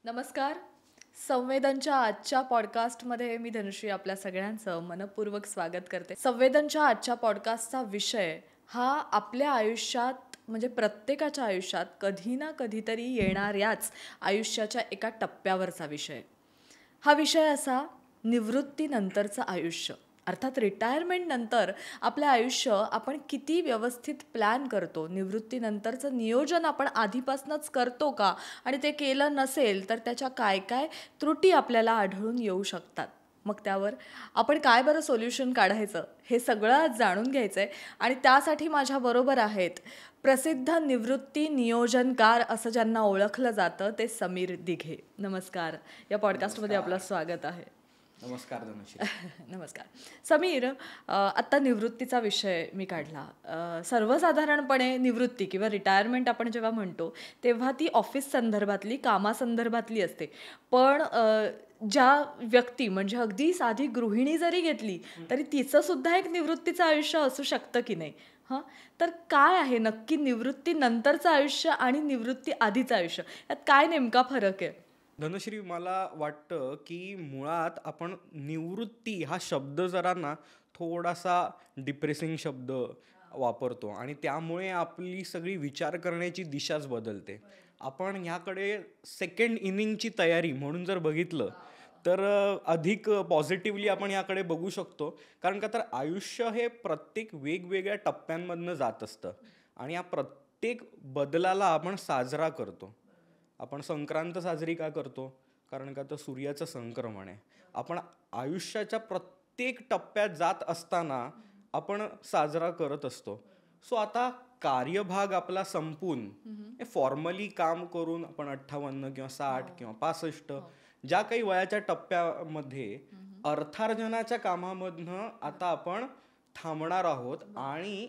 नमस्कार. संवेदनच्या आजच्या पॉडकास्टमध्ये मी धनुश्री आपल्या सगळ्यांचं मनपूर्वक स्वागत करते. संवेदनच्या आजच्या पॉडकास्टचा विषय हा आपल्या आयुष्यात म्हणजे प्रत्येकाच्या आयुष्यात कधी ना कधीतरी येणाऱ्याच आयुष्याच्या एका टप्प्यावरचा विषय. हा विषय असा निवृत्तीनंतरचं आयुष्य, अर्थात रिटायरमेंट नंतर आपलं आयुष्य आपण किती व्यवस्थित प्लॅन करतो, निवृत्तीनंतरचं नियोजन आपण आधीपासूनच करतो का, आणि ते केलं नसेल तर त्याच्या काय काय त्रुटी आपल्याला आढळून येऊ शकतात. मग त्यावर आपण काय बरं सोल्युशन काढायचं हे सगळं आज जाणून घ्यायचं आहे. आणि त्यासाठी माझ्याबरोबर आहेत प्रसिद्ध निवृत्ती नियोजनकार असं ज्यांना ओळखलं जातं ते समीर दिघे. नमस्कार. या पॉडकास्टमध्ये आपलं स्वागत आहे. नमस्कार धनुश्री. नमस्कार समीर. आत्ता निवृत्तीचा विषय मी काढला. सर्वसाधारणपणे निवृत्ती किंवा रिटायरमेंट आपण जेव्हा म्हणतो तेव्हा ती ऑफिस संदर्भातली, कामासंदर्भातली असते. पण ज्या व्यक्ती म्हणजे अगदी साधी गृहिणी जरी घेतली तरी तिचं सुद्धा एक निवृत्तीचं आयुष्य असू शकतं की नाही? हां, तर काय आहे नक्की निवृत्ती नंतरचं आयुष्य आणि निवृत्ती आधीचं आयुष्य, यात काय नेमका फरक आहे? धनुश्री, मला वाटतं की मुळात आपण निवृत्ती हा शब्द जरा ना थोडासा डिप्रेसिंग शब्द वापरतो आणि त्यामुळे आपली सगळी विचार करण्याची दिशाच बदलते. आपण ह्याकडे सेकंड इनिंगची तयारी म्हणून जर बघितलं तर अधिक पॉझिटिव्हली आपण याकडे बघू शकतो. कारण का तर आयुष्य हे प्रत्येक वेगवेगळ्या टप्प्यांमधनं जात असतं आणि या प्रत्येक बदलाला आपण साजरा करतो. आपण संक्रांत साजरी का करतो? कारण का तर सूर्याचं संक्रमण आहे. आपण आयुष्याच्या प्रत्येक टप्प्यात जात असताना आपण साजरा करत असतो. सो आता कार्यभाग आपला संपून फॉर्मली काम करून आपण 58 किंवा 60 किंवा 65 ज्या काही वयाच्या टप्प्यामध्ये अर्थार्जनाच्या कामामधनं आता आपण थांबणार आहोत. आणि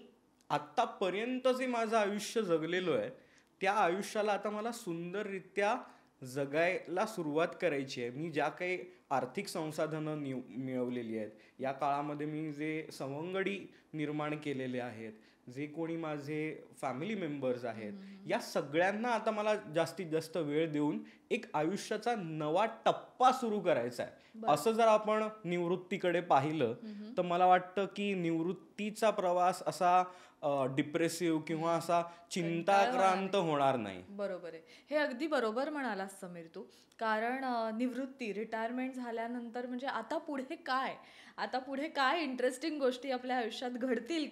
आत्तापर्यंत जे माझं आयुष्य जगलेलो आहे त्या आयुष्याला आता मला सुंदररित्या जगायला सुरुवात करायची आहे. मी ज्या काही आर्थिक संसाधनं मिळवलेली आहेत, या काळामध्ये मी जे सवंगडी निर्माण केलेले आहेत, जे कोणी माझे फॅमिली मेंबर्स आहेत, या सगळ्यांना आता मला जास्तीत जास्त वेळ देऊन एक आयुष्याचा नवा टप्पा सुरू करायचा आहे. असं जर आपण निवृत्तीकडे पाहिलं तर मला वाटतं की निवृत्तीचा प्रवास असा डिप्रेसिव्ह किंवा असा चिंताक्रांत होणार नाही. बरोबर आहे. हे अगदी बरोबर म्हणालास समीर तू. कारण निवृत्ती, रिटायरमेंट झाल्यानंतर म्हणजे आता पुढे काय इंटरेस्टिंग गोष्टी आपल्या आयुष्यात घडतील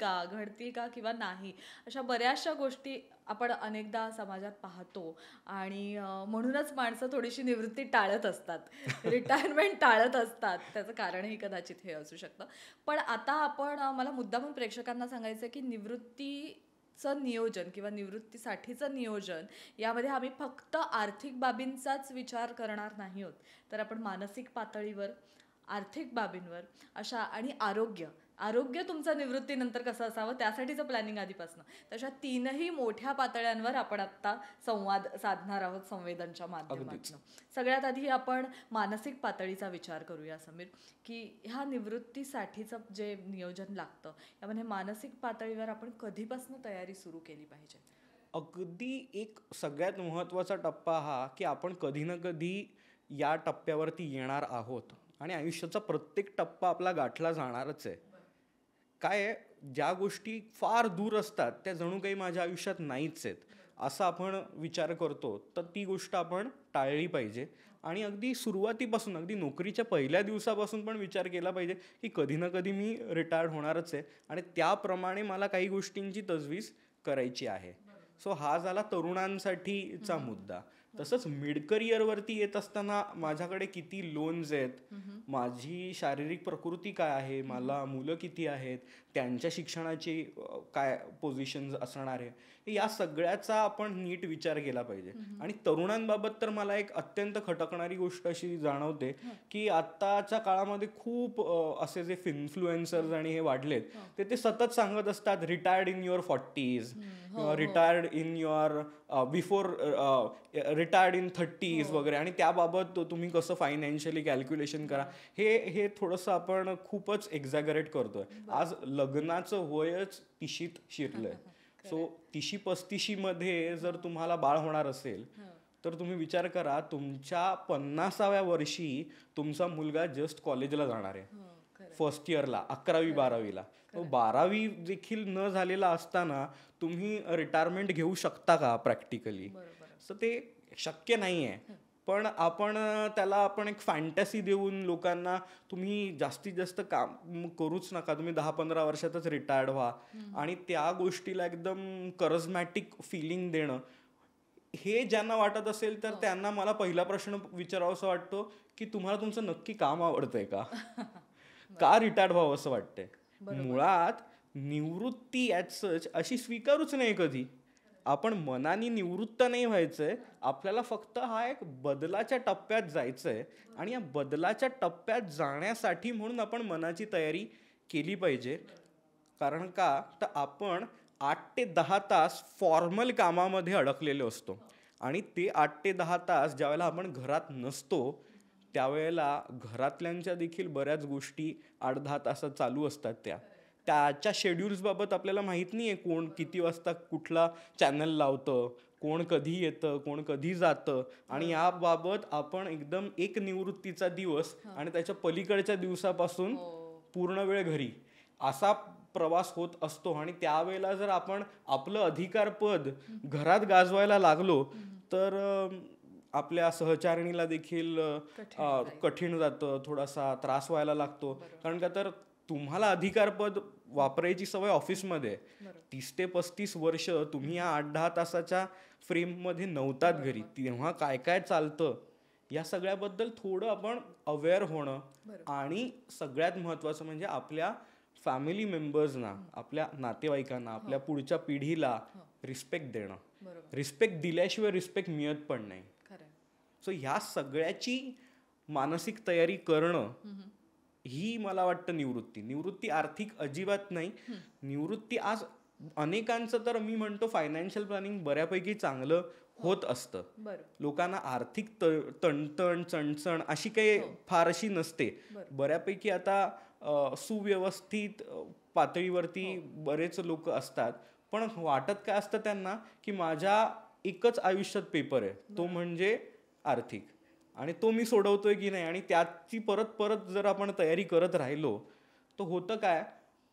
का किंवा नाही, अशा बऱ्याचशा गोष्टी आपण अनेकदा समाजात पाहतो. आणि म्हणूनच माणसं थोडीशी निवृत्ती टाळत असतात, रिटायरमेंट टाळत असतात. त्याचं कारणही कदाचित हे असू शकतं. पण आता मला मुद्दामून प्रेक्षकांना सांगायचं की निवृत्तीचं नियोजन किंवा निवृत्तीसाठीचं नियोजन यामध्ये आम्ही फक्त आर्थिक बाबींचाच विचार करणार नाही आहोत, तर आपण मानसिक पातळीवर, आर्थिक बाबींवर अशा आणि आरोग्य तुमचं निवृत्तीनंतर कसं असावं त्यासाठीचं प्लॅनिंग आधीपासून, तशा तीनही मोठ्या पातळ्यांवर आपण आत्ता संवाद साधणार आहोत संवेदनच्या माध्यमातून. सगळ्यात आधी आपण मानसिक पातळीचा विचार करूया समीर, की ह्या निवृत्तीसाठीचं जे नियोजन लागतं यामध्ये मानसिक पातळीवर आपण कधीपासून तयारी सुरू केली पाहिजे? अगदी एक सगळ्यात महत्त्वाचा टप्पा हा की आपण कधी ना कधी या टप्प्यावरती येणार आहोत आणि आयुष्याचा प्रत्येक टप्पा आपला गाठला जाणारच आहे. काय आहे, ज्या गोष्टी फार दूर असतात त्या जणू काही माझ्या आयुष्यात नाहीच आहेत असं आपण विचार करतो, तर ती गोष्ट आपण टाळली पाहिजे. आणि अगदी सुरुवातीपासून, अगदी नोकरीच्या पहिल्या दिवसापासून पण विचार केला पाहिजे की कधी ना कधी मी रिटायर्ड होणारच आहे आणि त्याप्रमाणे मला काही गोष्टींची तजवीज करायची आहे. सो हा झाला तरुणांसाठीचा मुद्दा. तसंच मिड करिअरवरती येत असताना माझ्याकडे किती लोन्स आहेत, माझी शारीरिक प्रकृती काय आहे, मला मुलं किती आहेत, त्यांच्या शिक्षणाची काय पोझिशन असणार आहे, या सगळ्याचा आपण नीट विचार केला पाहिजे. आणि तरुणांबाबत तर मला एक अत्यंत खटकणारी गोष्ट अशी जाणवते की आत्ताच्या काळामध्ये खूप असे जे इन्फ्लुएन्सर्स आणि हे वाढलेत ते सतत सांगत असतात retired in your 40s, retired in your before, retired in 30s वगैरे. आणि त्याबाबत तुम्ही कसं फायनान्शियली कॅल्क्युलेशन करा, हे थोडंसं आपण खूपच एक्झॅगरेट करतोय. आज लग्नाचं वयच 30शीत शिरलंय. सो 30-35मध्ये जर तुम्हाला बाळ होणार असेल तर तुम्ही विचार करा, तुमच्या 50व्या वर्षी तुमचा मुलगा जस्ट कॉलेजला जाणार आहे, हो, खरंय. फर्स्ट इयरला, 11वी-12वीला. तो 12वी देखील न झालेला असताना तुम्ही रिटायरमेंट घेऊ शकता का प्रॅक्टिकली? बरोबर. सो ते शक्य नाही आहे. पण आपण त्याला आपण एक फॅन्टसी देऊन लोकांना तुम्ही जास्तीत जास्त काम करूच नका, तुम्ही 10-15 वर्षातच रिटायर्ड व्हा आणि त्या गोष्टीला एकदम करिझमॅटिक फिलिंग देणं, हे ज्यांना वाटत असेल तर त्यांना मला पहिला प्रश्न विचारावासा वाटतो की तुम्हाला तुमचं नक्की काम आवडतंय का? का रिटायर्ड व्हावं असं वाटतंय? मुळात निवृत्ती ॲज सच अशी स्वीकारूच नाही कधी. आपण मनाने निवृत्त नाही व्हायचंय, आपल्याला फक्त हा एक बदलाच्या टप्प्यात जायचंय आणि या बदलाच्या टप्प्यात जाण्यासाठी म्हणून आपण मनाची तयारी केली पाहिजे. कारण का तर आपण 8 ते 10 तास फॉर्मल कामामध्ये अडकलेलो असतो आणि ते 8 ते 10 तास ज्यावेळेला आपण घरात नसतो त्यावेळेला घरातल्यांच्या देखील बऱ्याच गोष्टी 8-10 तासात चालू असतात. त्याच्या शेड्यूल्सबाबत आपल्याला माहीत नाही आहे, कोण किती वाजता कुठला चॅनल लावतं, कोण कधी येतं, कोण कधी जातं आणि याबाबत आपण एकदम एक निवृत्तीचा दिवस आणि त्याच्या पलीकडच्या दिवसापासून पूर्ण वेळ घरी असा प्रवास होत असतो. आणि त्यावेळेला जर आपण आपलं अधिकारपद घरात गाजवायला लागलो तर आपल्या सहचारिणीला देखील कठीण जातं, थोडासा त्रास व्हायला लागतो. कारण का तर तुम्हाला अधिकारपद वापरायची सवय ऑफिसमध्ये, 30 ते 35 वर्ष तुम्ही या 8-10 तासाच्या फ्रेममध्ये नव्हतात घरी, तेव्हा काय काय चालतं या सगळ्याबद्दल थोडं आपण अवेअर होणं आणि सगळ्यात महत्त्वाचं म्हणजे आपल्या फॅमिली मेंबर्सना, आपल्या नातेवाईकांना, आपल्या पुढच्या पिढीला रिस्पेक्ट देणं. रिस्पेक्ट दिल्याशिवाय रिस्पेक्ट मिळत पण नाही. सो ह्या सगळ्याची मानसिक तयारी करणं ही मला वाटतं निवृत्ती आर्थिक अजिबात नाही. निवृत्ती आज अनेकांचं तर मी म्हणतो फायनान्शियल प्लॅनिंग बऱ्यापैकी चांगलं होत असतं. लोकांना आर्थिक तणतण चणचण अशी काही फारशी नसते. बऱ्यापैकी आता सुव्यवस्थित पातळीवरती बरेच लोक असतात. पण वाटत काय असतं त्यांना की माझ्या एकच आयुष्यात पेपर आहे, तो म्हणजे आर्थिक, आणि तो मी सोडवतोय की नाही. आणि त्याची परत परत जर आपण तयारी करत राहिलो तर होतं काय,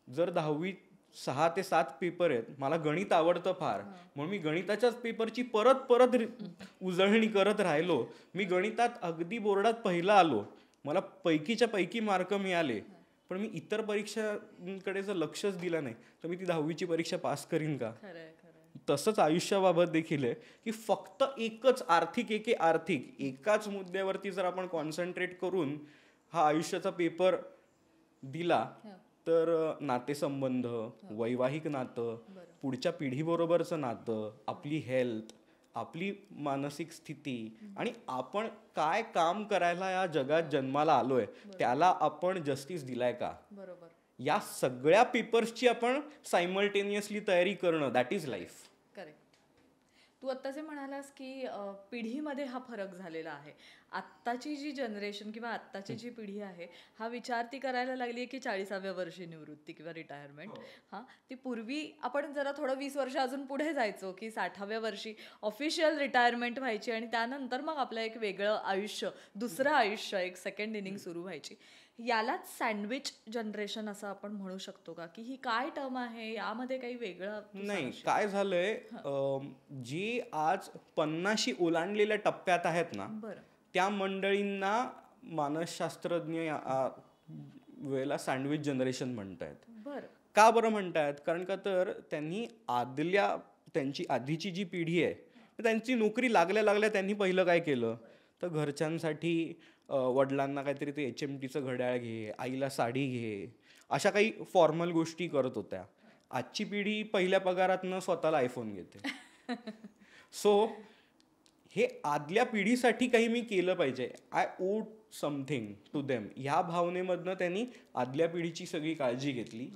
जर 10वी 6 ते 7 पेपर आहेत, मला गणित आवडतं फार म्हणून मी गणिताच्याच पेपरची परत परत उजळणी करत राहिलो, मी गणितात अगदी बोर्डात पहिला आलो, मला पैकीच्या पैकी मार्क मिळाले, पण मी इतर परीक्षांकडे जर लक्षच दिलं नाही तर मी ती 10वीची परीक्षा पास करीन का? तसंच आयुष्याबाबत देखील आहे की फक्त एकच आर्थिक एकाच मुद्द्यावरती जर आपण कॉन्सन्ट्रेट करून हा आयुष्याचा पेपर दिला तर नातेसंबंध, वैवाहिक नातं, पुढच्या पिढीबरोबरचं नातं, आपली हेल्थ, आपली मानसिक स्थिती आणि आपण काय काम करायला या जगात जन्माला आलोय त्याला आपण जस्टिस दिलाय का, या सगळ्या पेपर्सची आपण सायमल्टेनियसली तयारी करणं, दॅट इज लाईफ. तू आत्ता जे म्हणालास की पिढीमध्ये हा फरक झालेला आहे. आत्ताची जी जनरेशन किंवा आत्ताची जी पिढी आहे हा विचार ती करायला लागली आहे की 40व्या वर्षी निवृत्ती किंवा रिटायरमेंट. ती पूर्वी आपण जरा थोडं 20 वर्ष अजून पुढे जायचो की 60व्या वर्षी ऑफिशियल रिटायरमेंट व्हायची आणि त्यानंतर मग आपलं एक वेगळं आयुष्य, दुसरं आयुष्य, एक सेकंड इनिंग सुरू व्हायची. यालाच सँडविच जनरेशन असं आपण म्हणू शकतो का, की ही काय टर्म आहे, यामध्ये काही वेगळं नाही? काय झालंय, जी आज 50शी ओलांडलेल्या टप्प्यात आहेत ना त्या मंडळींना मानसशास्त्रज्ञ वेळेला सँडविच जनरेशन म्हणतायत. का बरं म्हणतायत? कारण का तर त्यांनी त्यांची आधीची जी पिढी आहे त्यांची नोकरी लागल्या त्यांनी पहिलं काय केलं तर घरच्यांसाठी वडिलांना काहीतरी ते HMTचं घड्याळ घे, आईला साडी घे, अशा काही फॉर्मल गोष्टी करत होत्या. आजची पिढी पहिल्या पगारातनं स्वतःला आयफोन घेते. सो हे आदल्या पिढीसाठी काही मी केलं पाहिजे, आय ओड समथिंग टू देम, ह्या भावनेमधनं त्यांनी आदल्या पिढीची सगळी काळजी घेतली.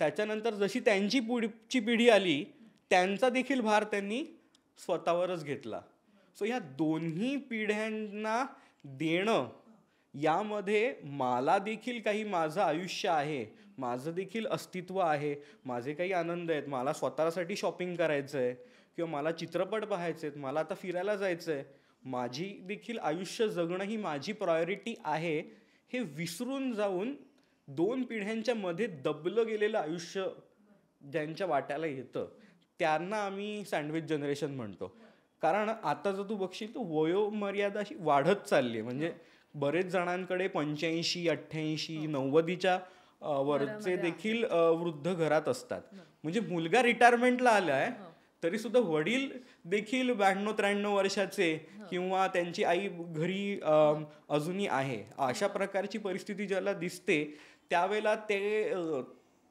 त्याच्यानंतर जशी त्यांची पुढची पिढी आली त्यांचा देखील भार त्यांनी स्वतःवरच घेतला. सो ह्या दोन्ही पिढ्यांना देणं, यामध्ये मला देखील काही माझं आयुष्य आहे, माझं देखील अस्तित्व आहे, माझे काही आनंद आहेत, मला स्वतःसाठी शॉपिंग करायचं आहे किंवा मला चित्रपट पाहायचे आहेत, मला आता फिरायला जायचं आहे, माझी देखील आयुष्य जगणं ही माझी प्रायोरिटी आहे हे विसरून जाऊन 2 पिढ्यांच्या मध्ये दबलं गेलेलं आयुष्य ज्यांच्या वाट्याला येतं त्यांना आम्ही सँडविच जनरेशन म्हणतो. कारण आता जर तू बघशील तर वयोमर्यादा अशी वाढत चालली आहे. म्हणजे बरेच जणांकडे 85, 88, 90च्या वरचे देखील वृद्ध घरात असतात. म्हणजे मुलगा रिटायरमेंटला आलाय तरी सुद्धा वडील देखील 92-93 वर्षाचे किंवा त्यांची आई घरी अजूनही आहे. अशा प्रकारची परिस्थिती ज्याला दिसते त्यावेळेला ते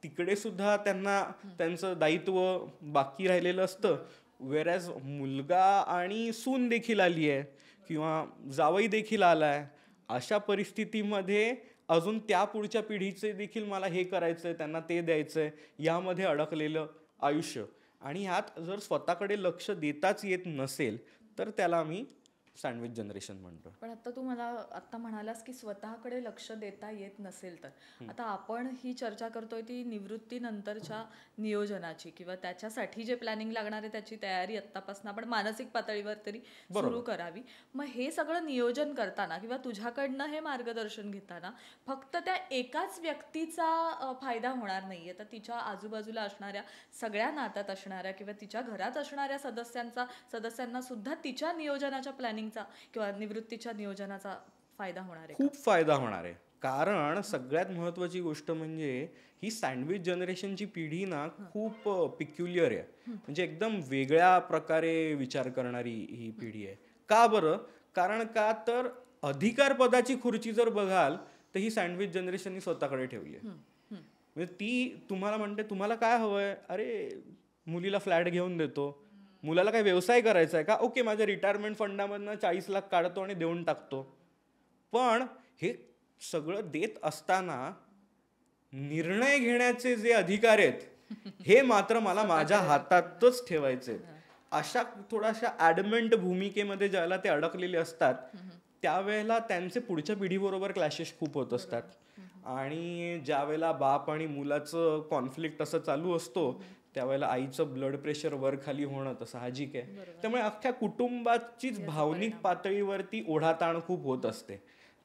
तिकडे सुद्धा त्यांना त्यांचं दायित्व बाकी राहिलेलं असतं. वेरॅज मुलगा आणि सून देखील आली आहे किंवा जावई देखील आलाय. अशा परिस्थितीमध्ये अजून त्या पुढच्या पिढीचे देखील मला हे करायचंय त्यांना ते द्यायचंय यामध्ये अडकलेलं आयुष्य. आणि ह्यात जर स्वतःकडे लक्ष देताच येत नसेल तर त्याला आम्ही सँडविच जनरेशन म्हणतो. पण आता तू मला आता म्हणालास की स्वतःकडे लक्ष देता येत नसेल तर आता आपण ही चर्चा करतोय ती निवृत्तीनंतरच्या नियोजनाची किंवा त्याच्यासाठी जे प्लॅनिंग लागणार आहे त्याची तयारी आत्तापासून आपण मानसिक पातळीवर तरी सुरू करावी. मग हे सगळं नियोजन करताना किंवा तुझ्याकडनं हे मार्गदर्शन घेताना फक्त त्या एकाच व्यक्तीचा फायदा होणार नाहीये तर तिच्या आजूबाजूला असणाऱ्या सगळ्या नात्यात असणाऱ्या किंवा तिच्या घरात असणाऱ्या सदस्यांना सुद्धा तिच्या नियोजनाच्या प्लॅनिंगचा किंवा निवृत्तीच्या नियोजनाचा फायदा होणार आहे. खूप फायदा होणार आहे. कारण सगळ्यात महत्वाची गोष्ट म्हणजे ही सँडविच जनरेशनची पिढी ना खूप पिक्युलियर आहे. म्हणजे एकदम वेगळ्या प्रकारे विचार करणारी ही पिढी आहे. का बरं? कारण का तर अधिकार पदाची खुर्ची जर बघाल तर ही सँडविच जनरेशननी स्वतःकडे ठेवली आहे. म्हणजे ती तुम्हाला म्हणते तुम्हाला काय हवंय? अरे मुलीला फ्लॅट घेऊन देतो. मुलाला काय व्यवसाय करायचा आहे का? ओके, माझ्या रिटायरमेंट फंडामधनं 40 लाख काढतो आणि देऊन टाकतो. पण हे सगळं देत असताना निर्णय घेण्याचे जे अधिकार आहेत हे मात्र मला माझ्या हातातच ठेवायचे. अशा थोड्याशा ॲडमेंट भूमिकेमध्ये ज्याला ते अडकलेले असतात त्यावेळेला त्यांचे पुढच्या पिढीबरोबर क्लॅशेस खूप होत असतात. आणि ज्या वेळेला बाप आणि मुलाचं कॉन्फ्लिक्ट असं चालू असतो त्यावेळेला आईचं ब्लड प्रेशर वर खाली होणं तर साहजिक आहे. त्यामुळे अख्ख्या कुटुंबाचीच भावनिक पातळीवरती ओढाताण खूप होत असते.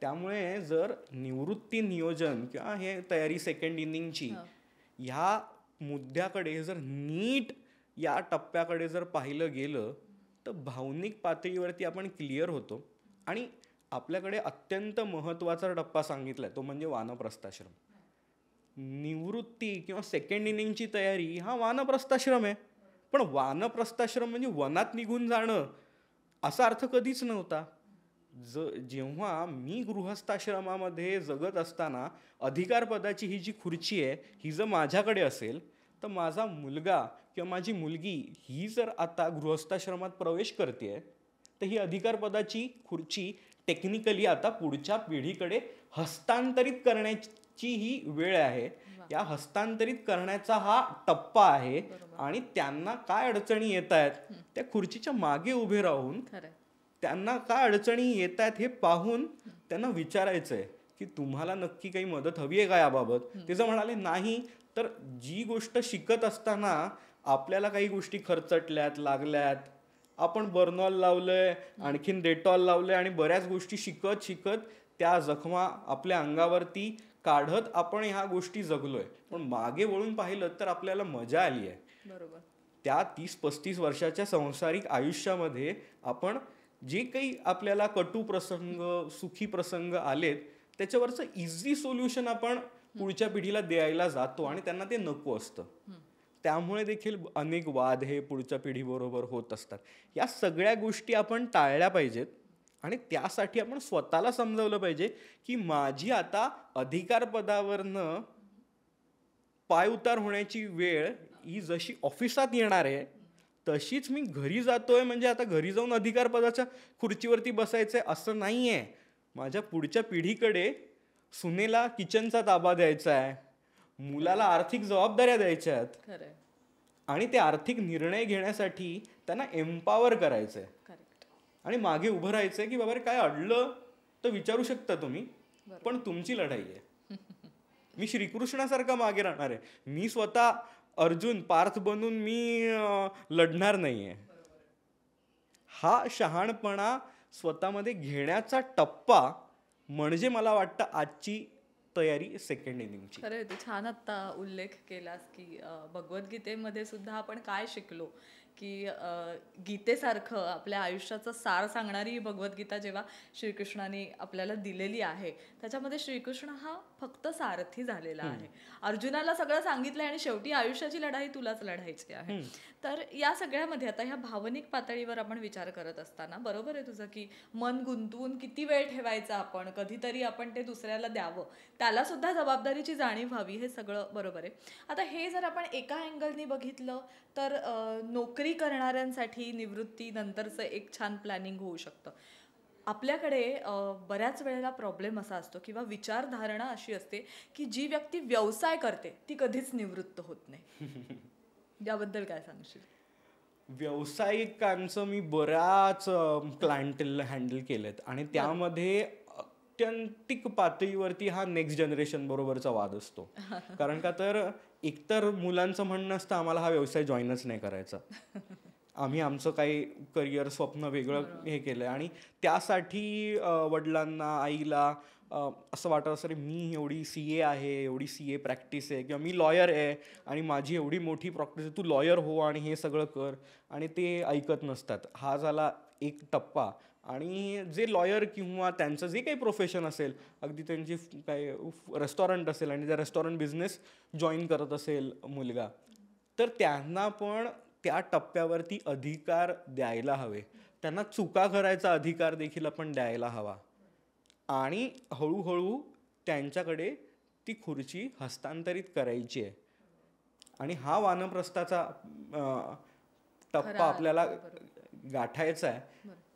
त्यामुळे जर निवृत्ती नियोजन किंवा हे तयारी सेकंड इनिंगची ह्या मुद्द्याकडे जर नीट या टप्प्याकडे जर पाहिलं गेलं तर भावनिक पातळीवरती आपण क्लिअर होतो. आणि आपल्याकडे अत्यंत महत्त्वाचा टप्पा सांगितलाय तो म्हणजे वानप्रस्थाश्रम. निवृत्ती किंवा सेकंड इनिंगची तयारी हा वानप्रस्थाश्रम आहे. पण वानप्रस्थाश्रम म्हणजे वनात निघून जाणं असा अर्थ कधीच नव्हता. जेव्हा मी गृहस्थाश्रमामध्ये जगत असताना अधिकार पदाची ही जी खुर्ची आहे ही जर माझ्याकडे असेल तर माझा मुलगा किंवा माझी मुलगी ही जर आता गृहस्थाश्रमात प्रवेश करते तर ही अधिकार पदाची खुर्ची टेक्निकली आता पुढच्या पिढीकडे हस्तांतरित करण्याची ही वेळ आहे. या हस्तांतरित करण्याचा हा टप्पा आहे. आणि त्यांना काय अडचणी येत आहेत त्या खुर्चीच्या मागे उभे राहून त्यांना काय अडचणी येत आहेत हे पाहून त्यांना विचारायचंय की तुम्हाला नक्की काही मदत हवी आहे का याबाबत. ते जर म्हणाले नाही तर जी गोष्ट शिकत असताना आपल्याला काही गोष्टी खरचटल्यात लागल्यात आपण बर्नॉल लावलंय आणखीन डेटॉल लावलंय आणि बऱ्याच गोष्टी शिकत शिकत त्या जखमा आपल्या अंगावरती काढत आपण ह्या गोष्टी जगलोय. पण मागे वळून पाहिलं तर आपल्याला मजा आली आहे. बरोबर. त्या 30-35 वर्षाच्या संसारिक आयुष्यामध्ये आपण जे काही आपल्याला कटू प्रसंग सुखी प्रसंग आलेत त्याच्यावरचं इझी सोल्युशन आपण पुढच्या पिढीला द्यायला जातो आणि त्यांना ते नको असतं. त्यामुळे देखील अनेक वाद हे पुढच्या पिढीबरोबर होत असतात. या सगळ्या गोष्टी आपण टाळल्या पाहिजेत आणि त्यासाठी आपण स्वतःला समजावलं पाहिजे की माझी आता अधिकार पदावरनं पाय उतार होण्याची वेळ ही जशी ऑफिसात येणार आहे तशीच मी घरी जातोय म्हणजे आता घरी जाऊन अधिकार पदाच्या खुर्चीवरती बसायचंय असं नाहीये. माझ्या पुढच्या पिढीकडे सुनेला किचनचा ताबा द्यायचा आहे, मुलाला आर्थिक जबाबदाऱ्या द्यायच्या आहेत आणि ते आर्थिक निर्णय घेण्यासाठी त्यांना एम्पावर करायचंय आणि मागे उभं राहायचंय की बाबा काय अडलं तर विचारू शकता तुम्ही पण तुमची लढाई आहे. मी श्रीकृष्णासारखा मागे राहणार आहे. मी स्वतः अर्जुन पार्थ बनून मी लढणार नाहीये. हा शहाणपणा स्वतःमध्ये घेण्याचा टप्पा म्हणजे मला वाटतं आजची तयारी सेकंड इनिंगची. खरंय, तू छान आत्ता उल्लेख केलास की भगवद्गीतेमध्ये सुद्धा आपण काय शिकलो की गीतेसारखं आपल्या आयुष्याचं सार सांगणारी ही भगवद्गीता जेव्हा श्रीकृष्णाने आपल्याला दिलेली आहे, त्याच्यामध्ये श्रीकृष्ण हा फक्त सारथी झालेला आहे. अर्जुनाला सगळं सांगितलंय आणि शेवटी आयुष्याची लढाई तुलाच लढायची आहे. तर या सगळ्यामध्ये आता ह्या भावनिक पातळीवर आपण विचार करत असताना बरोबर आहे तुझं की मन गुंतवून किती वेळ ठेवायचा, आपण कधीतरी आपण ते दुसऱ्याला द्यावं, त्याला सुद्धा जबाबदारीची जाणीव व्हावी, हे सगळं बरोबर आहे. आता हे जर आपण एका अँगलनी बघितलं तर नोकरी करणाऱ्यांसाठी निवृत्ती नंतरचं एक छान प्लॅनिंग होऊ शकतं. आपल्याकडे बऱ्याच वेळेला प्रॉब्लेम असा असतो किंवा विचारधारणा अशी असते की जी व्यक्ती व्यवसाय करते ती कधीच निवृत्त होत नाही. याबद्दल काय सांगशील? व्यावसायिकांचं मी बऱ्याच क्लायंटेल हँडल केलेत आणि त्यामध्ये अत्यंतिक पातळीवरती हा नेक्स्ट जनरेशन बरोबरचा वाद असतो. कारण का तर एकतर मुलांचं म्हणणं असतं आम्हाला हा व्यवसाय जॉईनच नाही करायचा, आम्ही आमचं काही करिअर स्वप्न वेगळं हे केलंय आणि त्यासाठी वडिलांना आईला असं वाटत असं रे मी एवढी CA आहे, एवढी CA प्रॅक्टिस आहे, किंवा मी लॉयर आहे आणि माझी एवढी मोठी प्रॅक्टिस आहे, तू लॉयर हो आणि हे सगळं कर, आणि ते ऐकत नसतात. हा झाला एक टप्पा. आणि जे लॉयर किंवा त्यांचं जे काही प्रोफेशन असेल, अगदी त्यांची काय रेस्टॉरंट असेल आणि त्या रेस्टॉरंट बिझनेस जॉईन करत असेल मुलगा, तर त्यांना पण त्या टप्प्यावरती अधिकार द्यायला हवे. त्यांना चुका करायचा अधिकार देखील आपण द्यायला हवा आणि हळूहळू त्यांच्याकडे ती खुर्ची हस्तांतरित करायची आहे. आणि हा वानप्रस्थाचा टप्पा आपल्याला गाठायचा आहे.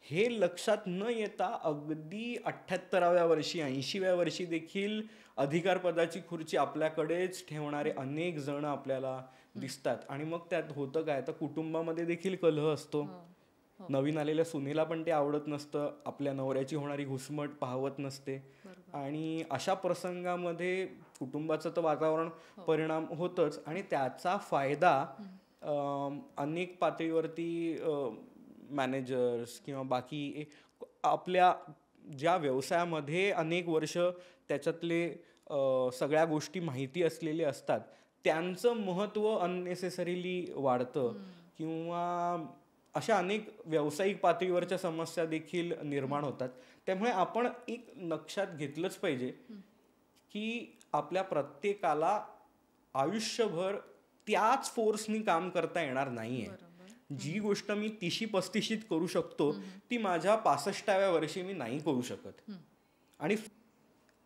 हे लक्षात न येता अगदी 78व्या वर्षी 80व्या वर्षी देखील अधिकारपदाची खुर्ची आपल्याकडेच ठेवणारे अनेक जण आपल्याला दिसतात. आणि मग त्यात होतं काय, तर कुटुंबामध्ये देखील कलह असतो. नवीन आलेल्या सुनेला पण ते आवडत नसतं, आपल्या नवऱ्याची होणारी घुसमट पाहवत नसते, आणि अशा प्रसंगामध्ये कुटुंबाचं तर वातावरण परिणाम होतच आणि त्याचा फायदा अनेक पातळीवरती मॅनेजर्स किंवा बाकी आपल्या ज्या व्यवसायामध्ये अनेक वर्ष त्याच्यातले सगळ्या गोष्टी माहिती असलेले असतात त्यांचं महत्त्व अननेसेसरीली वाढतं. किंवा अशा अनेक व्यावसायिक पातळीवरच्या समस्या देखील निर्माण होतात. त्यामुळे आपण एक लक्षात घेतलंच पाहिजे की आपल्या प्रत्येकाला आयुष्यभर त्याच फोर्सनी काम करता येणार नाहीये. जी गोष्ट मी 30-35 करू शकतो ती माझ्या 65व्या वर्षी मी नाही करू शकत. आणि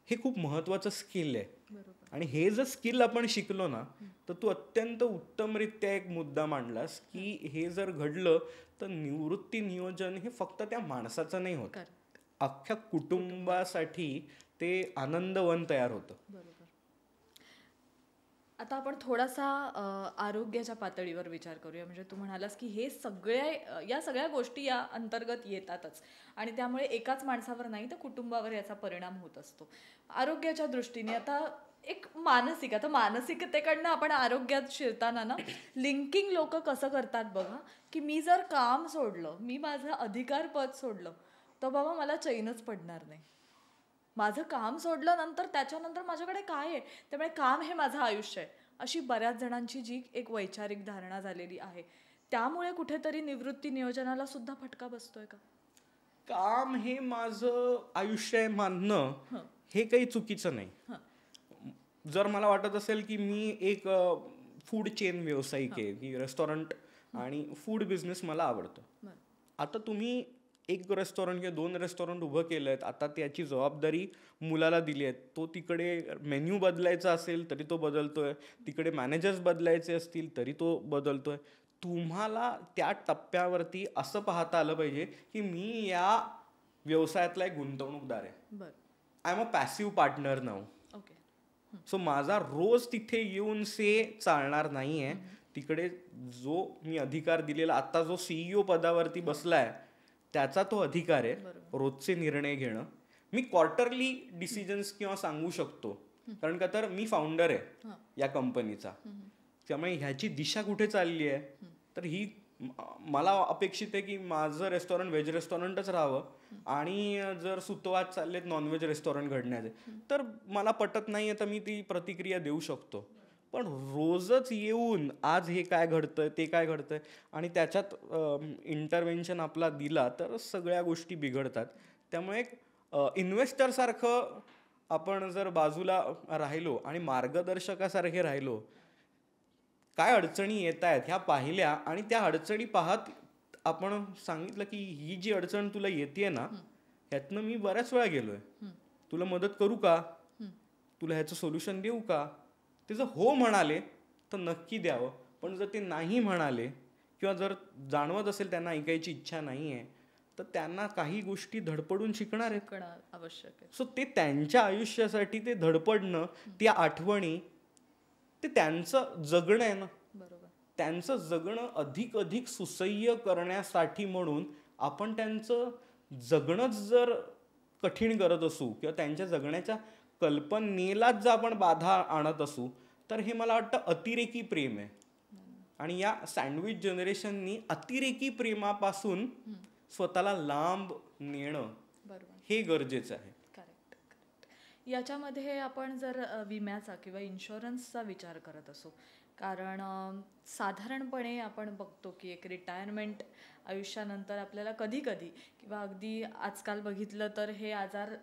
हे खूप महत्वाचं स्किल आहे. आणि हे जर स्किल आपण शिकलो ना, तर तू अत्यंत उत्तमरित्या एक मुद्दा मांडलास की हे जर घडलं तर निवृत्ती नियोजन हे फक्त त्या माणसाचं नाही होत, अख्ख्या कुटुंबासाठी ते आनंदवन तयार होतं. आता आपण थोडासा आरोग्याच्या पातळीवर विचार करूया. म्हणजे तू म्हणालास की हे या सगळ्या गोष्टी या अंतर्गत येतातच आणि त्यामुळे एकाच माणसावर नाही तर कुटुंबावर याचा परिणाम होत असतो. आरोग्याच्या दृष्टीने आता एक आता मानसिकतेकडनं आपण आरोग्यात शिरताना ना लिंकिंग लोक कसं करतात बघा, की मी जर काम सोडलं, मी माझं अधिकार पद सोडलं, तर बाबा मला चैनच पडणार नाही. माझं काम सोडलं नंतर त्याच्यानंतर माझ्याकडे काय आहे, त्यामुळे काम हे माझं आयुष्य आहे, अशी बऱ्याच जणांची जी एक वैचारिक धारणा झालेली आहे. त्यामुळे कुठेतरी निवृत्ती नियोजनाला सुद्धा फटका बसतोय का? काम हे माझं आयुष्य आहे मानणं हे काही चुकीचं नाही. जर मला वाटत असेल की मी एक फूड चेन व्यावसायिक आहे, की रेस्टॉरंट आणि फूड बिझनेस मला आवडतं, आता तुम्ही एक रेस्टॉरंट किंवा 2 रेस्टॉरंट उभं केलं आहेत, आता त्याची जबाबदारी मुलाला दिली आहे, तो तिकडे मेन्यू बदलायचा असेल तरी तो बदलतोय, तिकडे मॅनेजर्स बदलायचे असतील तरी तो बदलतोय. तुम्हाला त्या टप्प्यावरती असं पाहता आलं पाहिजे की मी या व्यवसायातला एक गुंतवणूकदार आहे. I am a passive partner now. So माझा रोज तिथे येऊन चालणार नाहीये. तिकडे जो मी अधिकार दिलेला, आता जो CEO पदावरती बसलाय त्याचा तो अधिकार आहे रोजचे निर्णय घेणं. मी क्वार्टरली डिसिजन्स किंवा सांगू शकतो, कारण का तर मी फाउंडर आहे या कंपनीचा. त्यामुळे ह्याची दिशा कुठे चालली आहे तर ही मला अपेक्षित आहे की माझं रेस्टॉरंट व्हेज रेस्टॉरंटच राहावं आणि जर सुतवाद चाललेत नॉनव्हेज रेस्टॉरंट घडण्याचे तर मला पटत नाही आहे तर मी ती प्रतिक्रिया देऊ शकतो. पण रोजच येऊन आज हे काय घडतंय ते काय घडतंय आणि त्याच्यात इंटरव्हेन्शन आपला दिला तर सगळ्या गोष्टी बिघडतात. त्यामुळे इन्व्हेस्टरसारखं आपण जर बाजूला राहिलो आणि मार्गदर्शकासारखे राहिलो, काय अडचणी येत आहेत ह्या पाहिल्या आणि त्या अडचणी पाहत आपण सांगितलं की ही जी अडचण तुला येते ना ह्यातनं मी बऱ्याच वेळा गेलोय, तुला मदत करू का, तुला ह्याचं सोल्युशन देऊ का. ते जर हो म्हणाले तर नक्की द्यावं. पण जर ते नाही म्हणाले किंवा जर जाणवत असेल त्यांना ऐकायची इच्छा नाही आहे तर त्यांना काही गोष्टी धडपडून शिकणार आहेत. शिकणं आवश्यक आहे. सो ते त्यांच्या आयुष्यासाठी ते धडपडणं, त्या आठवणी, ते त्यांचं जगणं आहे ना. बरोबर. त्यांचं जगणं अधिक अधिक सुसह्य करण्यासाठी म्हणून आपण त्यांचं जगणंच जर कठीण करत असू किंवा त्यांच्या जगण्याच्या कल्पनेलाच जर आपण बाधा आणत असू तर हे मला वाटतं अतिरेकी प्रेम आहे. आणि या सँडविच जनरेशननी अतिरेकी प्रेमापासून स्वतःला लांब नेणं बरोबर. हे गरजेचं आहे. Correct, correct. याच्यामध्ये आपण जर विम्याचा किंवा इन्शुरन्सचा विचार करत असू, कारण साधारणपणे आपण बघतो की एक रिटायरमेंट आयुष्यानंतर आपल्याला कधी कधी किंवा अगदी आजकाल बघितलं तर हे आजार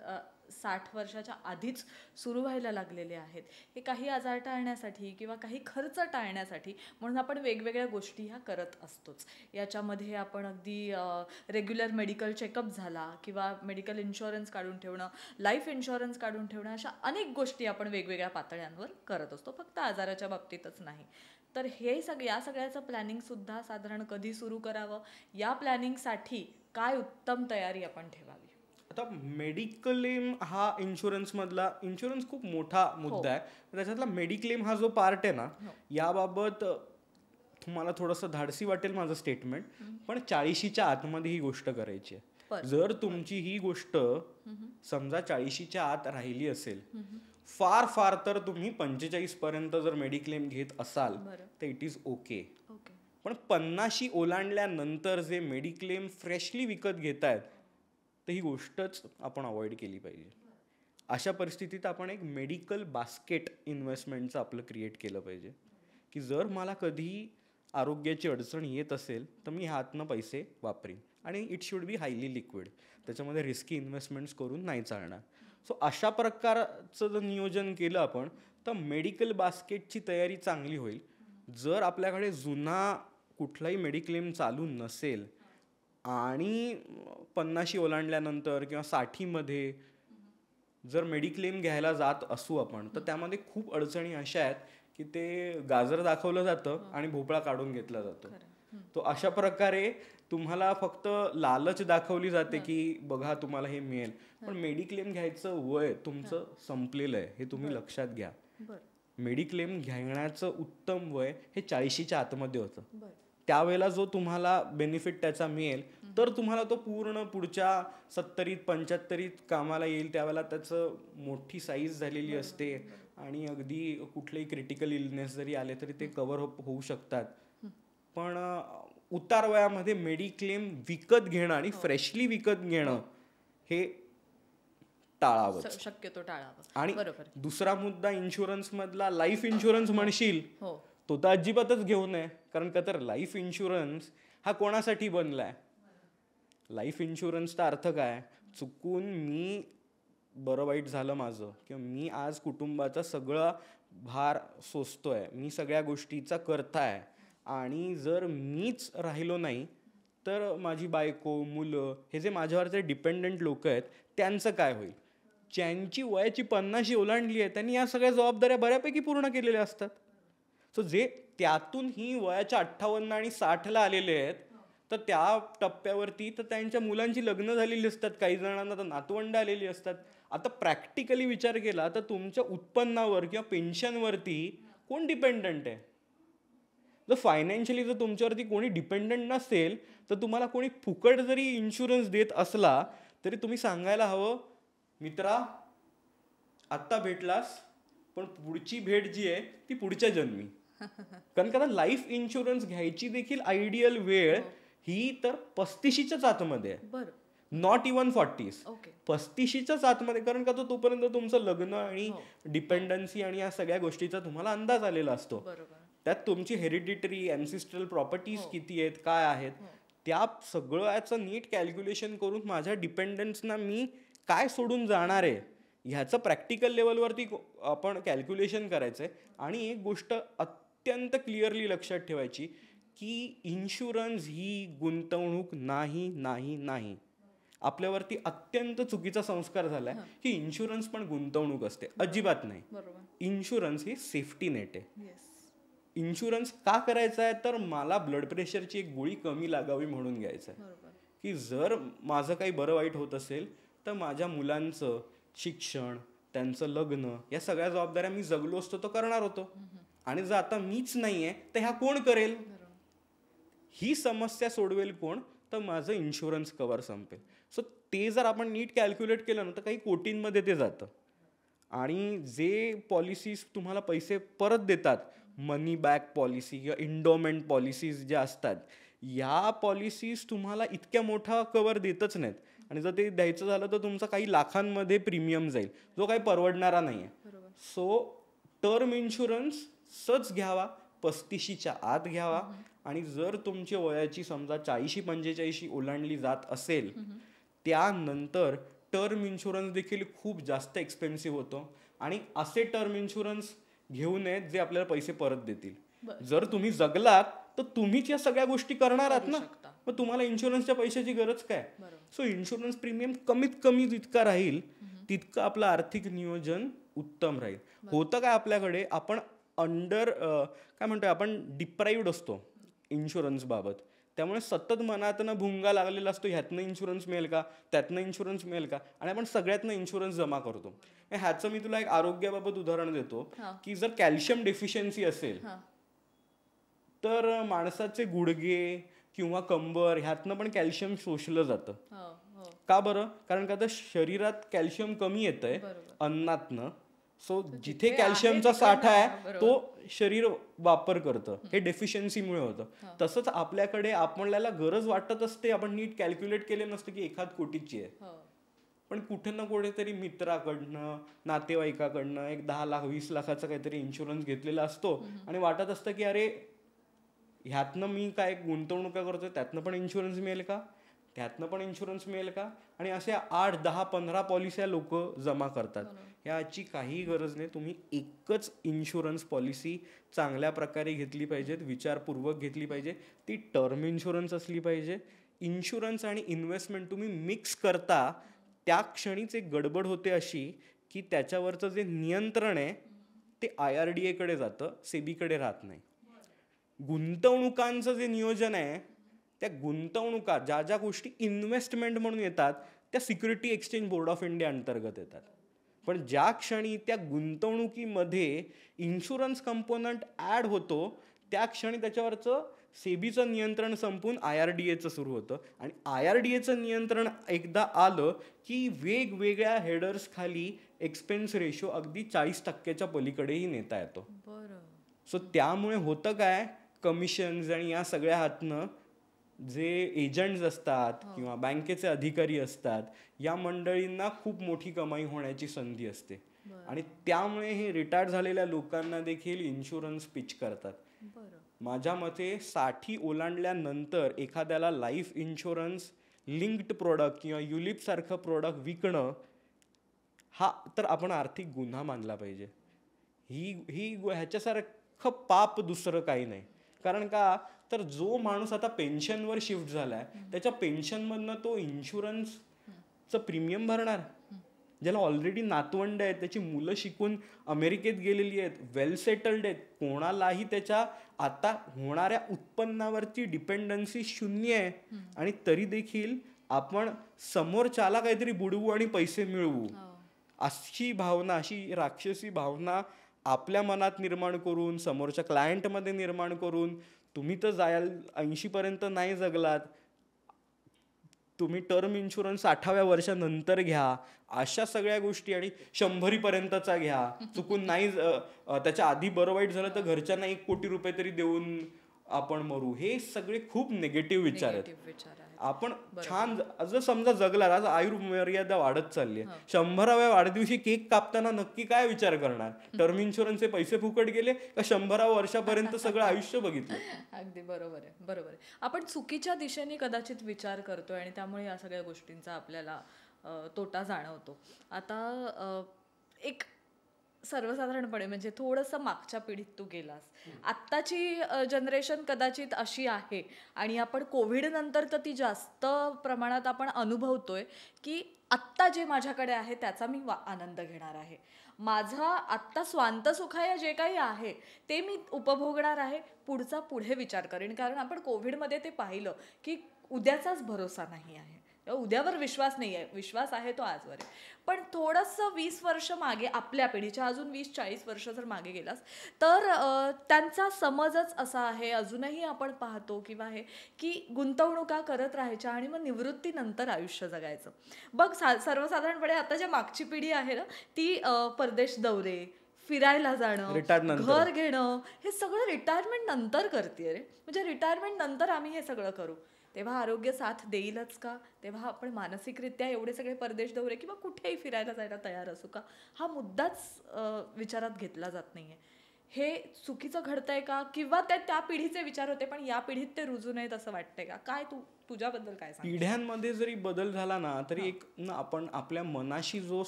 60 वर्षाच्या आधीच सुरू व्हायला लागलेले आहेत. हे काही आजार टाळण्यासाठी किंवा काही खर्च टाळण्यासाठी म्हणून आपण वेगवेगळ्या गोष्टी ह्या करत असतोच. याच्यामध्ये आपण अगदी रेग्युलर मेडिकल चेकअप झाला किंवा मेडिकल इन्शुरन्स काढून ठेवणं, लाईफ इन्शुरन्स काढून ठेवणं, अशा अनेक गोष्टी आपण वेगवेगळ्या पातळ्यांवर करत असतो, फक्त आजाराच्या बाबतीतच नाही. तर हे या सगळ्याचं प्लॅनिंगसुद्धा साधारण कधी सुरू करावं, या प्लॅनिंगसाठी काय उत्तम तयारी आपण ठेवावी. आता मेडिक्लेम हा इन्शुरन्स खूप मोठा मुद्दा आहे. त्याच्यातला मेडिक्लेम हा जो पार्ट आहे ना, याबाबत तुम्हाला थोडंसं धाडसी वाटेल माझं स्टेटमेंट, पण 40च्या आतमध्ये ही गोष्ट करायची आहे. जर तुमची ही गोष्ट समजा 40च्या आत राहिली असेल, फार फार तर तुम्ही 45 पर्यंत जर मेडिक्लेम घेत असाल तर इट इज ओके. पण 50 ओलांडल्यानंतर जे मेडिक्लेम फ्रेशली विकत घेत आहेत तर ही गोष्टच आपण अवॉइड केली पाहिजे. अशा परिस्थितीत आपण एक मेडिकल बास्केट इन्व्हेस्टमेंटचं आपलं क्रिएट केलं पाहिजे की जर मला कधी आरोग्याची अडचण येत असेल तर मी ह्यातनं पैसे वापरीन आणि it should be highly liquid. त्याच्यामध्ये रिस्की इन्व्हेस्टमेंट्स करून नाही चालणार. सो अशा प्रकारचं जर नियोजन केलं आपण तर मेडिकल बास्केटची तयारी चांगली होईल. जर आपल्याकडे जुना कुठलाही मेडिक्लेम चालू नसेल आणि 50 ओलांडल्यानंतर किंवा 60मध्ये जर मेडिक्लेम घ्यायला जात असू आपण तर त्यामध्ये खूप अडचणी अशा आहेत की ते गाजर दाखवलं जातं आणि भोपळा काढून घेतला जातो. तो अशा प्रकारे तुम्हाला फक्त लालच दाखवली जाते की बघा तुम्हाला हे मिळेल, पण मेडिक्लेम घ्यायचं वय तुमचं संपलेलं आहे हे तुम्ही लक्षात घ्या. मेडिक्लेम घेण्याचं उत्तम वय हे 40च्या आतमध्ये होतं. त्यावेळेला जो तुम्हाला बेनिफिट त्याचा मिळेल तर तुम्हाला तो पूर्ण पुढच्या 70-75 कामाला येईल. त्यावेळेला त्याचं मोठी साईज झालेली असते आणि अगदी कुठलेही क्रिटिकल इलनेस जरी आले तरी ते कव्हर होऊ शकतात. पण उतार वयामध्ये मेडिक्लेम विकत घेणं आणि फ्रेशली विकत घेणं हे टाळावं, शक्यतो टाळावं. आणि दुसरा मुद्दा इन्शुरन्स मधला लाईफ इन्शुरन्स म्हणशील तो तर अजिबातच घेऊ नये. कारण का तर लाईफ इन्शुरन्स हा कोणासाठी बनलाय? लाईफ इन्शुरन्सचा अर्थ काय? चुकून मी बरं वाईट झालं माझं किंवा मी आज कुटुंबाचा सगळा भार सोसतोय, मी सगळ्या गोष्टीचा करताय आणि जर मीच राहिलो नाही तर माझी बायको, मुलं, हे जे माझ्यावरचे डिपेंडंट लोक आहेत त्यांचं काय होईल? ज्यांची वयाची 50 ओलांडली आहे त्यांनी या सगळ्या जबाबदाऱ्या बऱ्यापैकी पूर्ण केलेल्या असतात. सो जे त्यातून ही वयाच्या 58 आणि 60ला आलेले आहेत तर त्या टप्प्यावरती तर त्यांच्या मुलांची लग्न झालेली असतात, काही जणांना तर नातवंड आलेली असतात. आता प्रॅक्टिकली विचार केला तर तुमच्या उत्पन्नावर किंवा पेन्शनवरती कोण डिपेंडंट आहे? जर फायनान्शियली जर तुमच्यावरती कोणी डिपेंडंट नसेल तर तुम्हाला कोणी फुकट जरी इन्शुरन्स देत असला तरी तुम्ही सांगायला हवं, मित्रा आत्ता भेटलास पण पुढची भेट जी आहे ती पुढच्या जन्मी. कारण का लाईफ इन्शुरन्स घ्यायची देखील आयडियल वेळ ही तर 35च्याच आतमध्ये आहे, बरं. Not even 40s. ओके. 35च्याच आतमध्ये, कारण का तोपर्यंत तुमचं लग्न आणि डिपेंडन्सी आणि या सगळ्या गोष्टीचा तुम्हाला अंदाज आलेला असतो. बरोबर. त्यात तुमची हेरिडिटरी अँसिस्ट्रल प्रॉपर्टीज किती आहेत, काय आहेत, त्या सगळ्याचं नीट कॅल्क्युलेशन करून माझ्या डिपेंडन्सना मी काय सोडून जाणार आहे ह्याचं प्रॅक्टिकल लेवलवरती आपण कॅल्क्युलेशन करायचं आहे. आणि एक गोष्ट अत्यंत क्लिअरली लक्षात ठेवायची की इन्शुरन्स ही गुंतवणूक नाही नाही नाही. आपल्यावरती अत्यंत चुकीचा संस्कार झालाय की इन्शुरन्स पण गुंतवणूक असते. अजिबात नाही. इन्शुरन्स ही सेफ्टी नेट आहे. इन्शुरन्स का करायचा आहे, तर मला ब्लड प्रेशरची एक गोळी कमी लागावी म्हणून घ्यायचं आहे. की जर माझं काही बरं वाईट होत असेल तर माझ्या मुलांचं शिक्षण, त्यांचं लग्न, या सगळ्या जबाबदाऱ्या मी जगलो असतो तर करणार होतो. आणि जर आता मीच नाहीये तर ह्या कोण करेल? ही समस्या सोडवेल कोण? तर माझं इन्शुरन्स कव्हर संपेल. सो ते जर आपण नीट कॅल्क्युलेट केलं ना तर काही कोटींमध्ये ते जातं. आणि जे पॉलिसीज तुम्हाला पैसे परत देतात, मनी बॅक पॉलिसी किंवा इंडोमेंट पॉलिसीज ज्या असतात, या पॉलिसीज तुम्हाला इतक्या मोठा कव्हर देतच नाहीत. आणि जर ते द्यायचं झालं तर तुमचा काही लाखांमध्ये प्रीमियम जाईल, जो काही परवडणारा नाही आहे. सो टर्म इन्शुरन्सच घ्यावा, 35च्या आत घ्यावा. आणि जर तुमची वयाची समजा 40-45 ओलांडली जात असेल, त्यानंतर टर्म इन्शुरन्स देखील खूप जास्त एक्सपेन्सिव्ह होतो. आणि असे टर्म इन्शुरन्स घेऊ नयेत जे आपल्याला पैसे परत देतील. जर तुम्ही जगलात तर तुम्हीच या सगळ्या गोष्टी करणार आहात ना, मग तुम्हाला इन्शुरन्सच्या पैशाची गरज काय? सो इन्शुरन्स प्रीमियम कमीत कमी जितका राहील तितकं आपलं आर्थिक नियोजन उत्तम राहील. होतं काय आपल्याकडे, आपण काय म्हणतोय, आपण डिप्राईव्ड असतो इन्शुरन्स बाबत. त्यामुळे सतत मनातनं भुंगा लागलेला असतो, ह्यातनं इन्शुरन्स मिळेल का, त्यातनं इन्शुरन्स मिळेल का, आणि आपण सगळ्यातनं इन्शुरन्स जमा करतो. ह्याचं मी तुला एक आरोग्याबाबत उदाहरण देतो की जर कॅल्शियम डेफिशियन्सी असेल तर माणसाचे गुडघे किंवा कंबर ह्यातनं पण कॅल्शियम शोषलं जातं. का बरं? कारण का तर शरीरात कॅल्शियम कमी येतंय अन्नातनं. सो जिथे कॅल्शियमचा साठा आहे तो शरीर वापर करतं, हे डेफिशियन्सीमुळे होतं. तसंच आपल्याकडे आपल्याला गरज वाटत असते, आपण नीट कॅल्क्युलेट केले नसतं की 1 कोटीची आहे, पण कुठे ना कुठेतरी मित्राकडनं, नातेवाईकाकडनं एक 10 लाख 20 लाखाचा काहीतरी इन्शुरन्स घेतलेला असतो. आणि वाटत असतं की अरे ह्यातनं मी काय गुंतवणुका करतोय, त्यातनं पण इन्शुरन्स मिळेल का, त्यातनं पण इन्शुरन्स मिळेल का. आणि असे 8, 10, 15 पॉलिस्या लोक जमा करतात. याची काही गरज नाही. तुम्ही एकच इन्शुरन्स पॉलिसी चांगल्या प्रकारे घेतली पाहिजेत, विचारपूर्वक घेतली पाहिजे. ती टर्म इन्शुरन्स असली पाहिजे. इन्शुरन्स आणि इन्व्हेस्टमेंट तुम्ही मिक्स करता त्या क्षणीच एक गडबड होते अशी की त्याच्यावरचं जे नियंत्रण आहे ते IRDA कडे जातं, सेबीकडे राहत नाही. गुंतवणुकांचं जे नियोजन आहे, त्या गुंतवणुका ज्या ज्या गोष्टी इन्व्हेस्टमेंट म्हणून येतात त्या security exchange board of India अंतर्गत येतात. पण ज्या क्षणी त्या गुंतवणुकीमध्ये इन्शुरन्स कंपोनंट ॲड होतो त्या क्षणी त्याच्यावरचं सेबीचं नियंत्रण संपून IRDAचं सुरू होतं. आणि IRDAचं नियंत्रण एकदा आलं की वेगवेगळ्या हेडर्स खाली एक्सपेन्स रेशो अगदी 40% पलीकडेही नेता येतो. सो त्यामुळे होतं काय, कमिशन्स आणि या सगळ्या हातनं जे एजंट्स असतात किंवा बँकेचे अधिकारी असतात या मंडळींना खूप मोठी कमाई होण्याची संधी असते. आणि त्यामुळे हे रिटायर झालेल्या लोकांना देखील इन्शुरन्स पिच करतात. माझ्या मते 60 ओलांडल्यानंतर एखाद्याला लाईफ इन्शुरन्स लिंक्ड प्रोडक्ट किंवा युलिप सारखं प्रोडक्ट विकणं हा तर आपण आर्थिक गुन्हा मानला पाहिजे. ह्याच्यासारखं पाप दुसरं काही नाही. कारण का तर जो माणूस आता पेन्शनवर शिफ्ट झालाय त्याच्या पेन्शनमधनं तो इन्शुरन्सचं प्रीमियम भरणार. ज्याला ऑलरेडी नातवंड आहेत, त्याची मुलं शिकून अमेरिकेत गेलेली आहेत, वेल सेटल्ड आहेत, कोणालाही त्याच्या आता होणाऱ्या उत्पन्नावरची डिपेंडन्सी 0 आहे. आणि तरी देखील आपण समोरच्याला काहीतरी बुडवू आणि पैसे मिळवू अशी भावना, अशी राक्षसी भावना आपल्या मनात निर्माण करून, समोरच्या क्लायंटमध्ये निर्माण करून, तुम्ही तर जायल 80 पर्यंत नाही जगलात, तुम्ही टर्म इन्शुरन्स 60व्या वर्षानंतर घ्या, अशा सगळ्या गोष्टी, आणि 100पर्यंतचा घ्या, चुकून नाही त्याच्या आधी बरं वाईट झालं तर घरच्यांना 1 कोटी रुपये तरी देऊन आपण मरू, हे सगळे खूप निगेटिव्ह विचार आहेत. निगेटिव्ह विचार आहेत. आपण छान जर समजा जगला, आज आयुर्मर्यादा वाढत चालली आहे, 100व्या वाढदिवशी केक कापताना नक्की काय विचार करणार? टर्म इन्शुरन्सचे पैसे फुकट गेले का 100व्या वर्षापर्यंत सगळं आयुष्य बघितलं? अगदी बरोबर आहे, बरोबर आहे. आपण चुकीच्या दिशेने कदाचित विचार करतोय आणि त्यामुळे या सगळ्या गोष्टींचा आपल्याला तोटा जाणवतो. आता एक सर्वसाधारणपणे म्हणजे थोडंसं मागच्या पिढीत तू गेलास, आत्ताची जनरेशन कदाचित अशी आहे आणि आपण कोविड नंतर तर ती जास्त प्रमाणात आपण अनुभवतोय की आत्ता जे माझ्याकडे आहे त्याचा मी आनंद घेणार आहे, माझा आत्ता स्वांत सुखाय जे काही आहे ते मी उपभोगणार आहे, पुढचा पुढे विचार करेन. कारण आपण कोविडमध्ये ते पाहिलं की उद्याचाच भरोसा नाही आहे, उद्यावर विश्वास नाही आहे, विश्वास आहे तो आजवर आहे. पण थोडंसं 20 वर्ष मागे आपल्या पिढीच्या, अजून 20-40 वर्ष जर मागे गेलास तर त्यांचा समजच असा आहे, अजूनही आपण पाहतो किंवा हे की गुंतवणुका करत राहायच्या आणि मग निवृत्तीनंतर आयुष्य जगायचं. बघ सर्वसाधारणपणे आता ज्या मागची पिढी आहे ना ती परदेश दौरे, फिरायला जाणं, घर घेणं, हे सगळं रिटायरमेंट नंतर करते रे. म्हणजे रिटायरमेंट नंतर आम्ही हे सगळं करू, तेव्हा आरोग्य साथ देईलच का? तेव्हा आपण मानसिकरित्या एवढे सगळे परदेश दौरे किंवा कुठेही फिरायला जायला तयार असू का? हा मुद्दाच विचारात घेतला जात नाहीये. हे चुकीचं घडतंय का? किंवा त्या पिढीचे विचार होते पण या पिढीत ते रुजू नयेत असं वाटतंय का? काय तुझ्याबद्दल काय सांग? पिढ्यांमध्ये जरी बदल झाला ना तरी एक ना आपण आपल्या मनाशी जो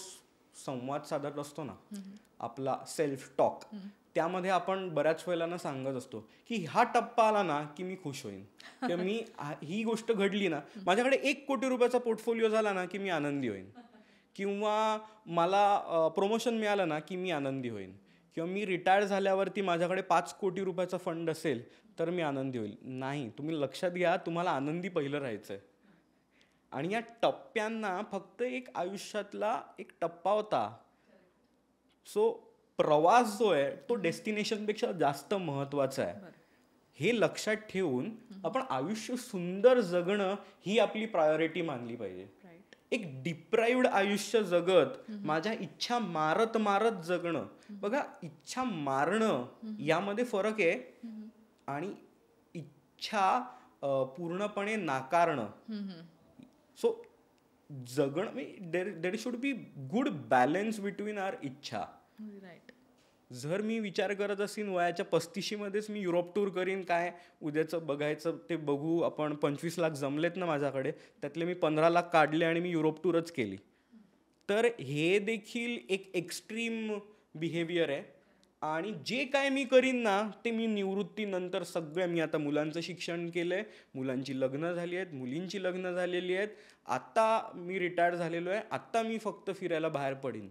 संवाद साधत असतो ना, आपला सेल्फ टॉक, त्यामध्ये आपण बऱ्याच वेळेला ना सांगत असतो की हा टप्पा आला ना की मी खुश होईन, किंवा मी ही गोष्ट घडली ना, माझ्याकडे 1 कोटी रुपयाचा पोर्टफोलिओ झाला ना की मी आनंदी होईन, किंवा मला प्रमोशन मिळालं ना की मी आनंदी होईन, किंवा मी रिटायर झाल्यावरती माझ्याकडे 5 कोटी रुपयाचा फंड असेल तर मी आनंदी होईल. नाही, तुम्ही लक्षात घ्या, तुम्हाला आनंदी पहिलं राहायचं आहे. आणि या टप्प्यांना फक्त एक आयुष्यातला एक टप्पा होता. सो प्रवास जो आहे तो डेस्टिनेशनपेक्षा जास्त महत्त्वाचा आहे. हे लक्षात ठेवून आपण आयुष्य सुंदर जगणं ही आपली प्रायोरिटी मानली पाहिजे. एक डिप्राइव्ड आयुष्य जगत माझ्या इच्छा मारत मारत जगणं, बघा इच्छा मारणं यामध्ये फरक आहे, आणि इच्छा पूर्णपणे नाकारणं. सो जगणं, there should be good balance between our इच्छा. जर मी विचार करत असेन वयाच्या 35शीमध्येच मी युरोप टूर करीन, काय उद्याचं बघायचं ते बघू, आपण 25 लाख जमलेत ना माझ्याकडे, त्यातले मी 15 लाख काढले आणि मी युरोप टूरच केली, तर हे देखील एक एक्स्ट्रीम बिहेवियर आहे. आणि जे काय मी करीन ना ते मी निवृत्तीनंतर सगळं, मी आता मुलांचं शिक्षण केलं आहे, मुलांची लग्न झाली आहेत, मुलींची लग्न झालेली आहेत, आत्ता मी रिटायर झालेलो आहे, आत्ता मी फक्त फिरायला बाहेर पडीन,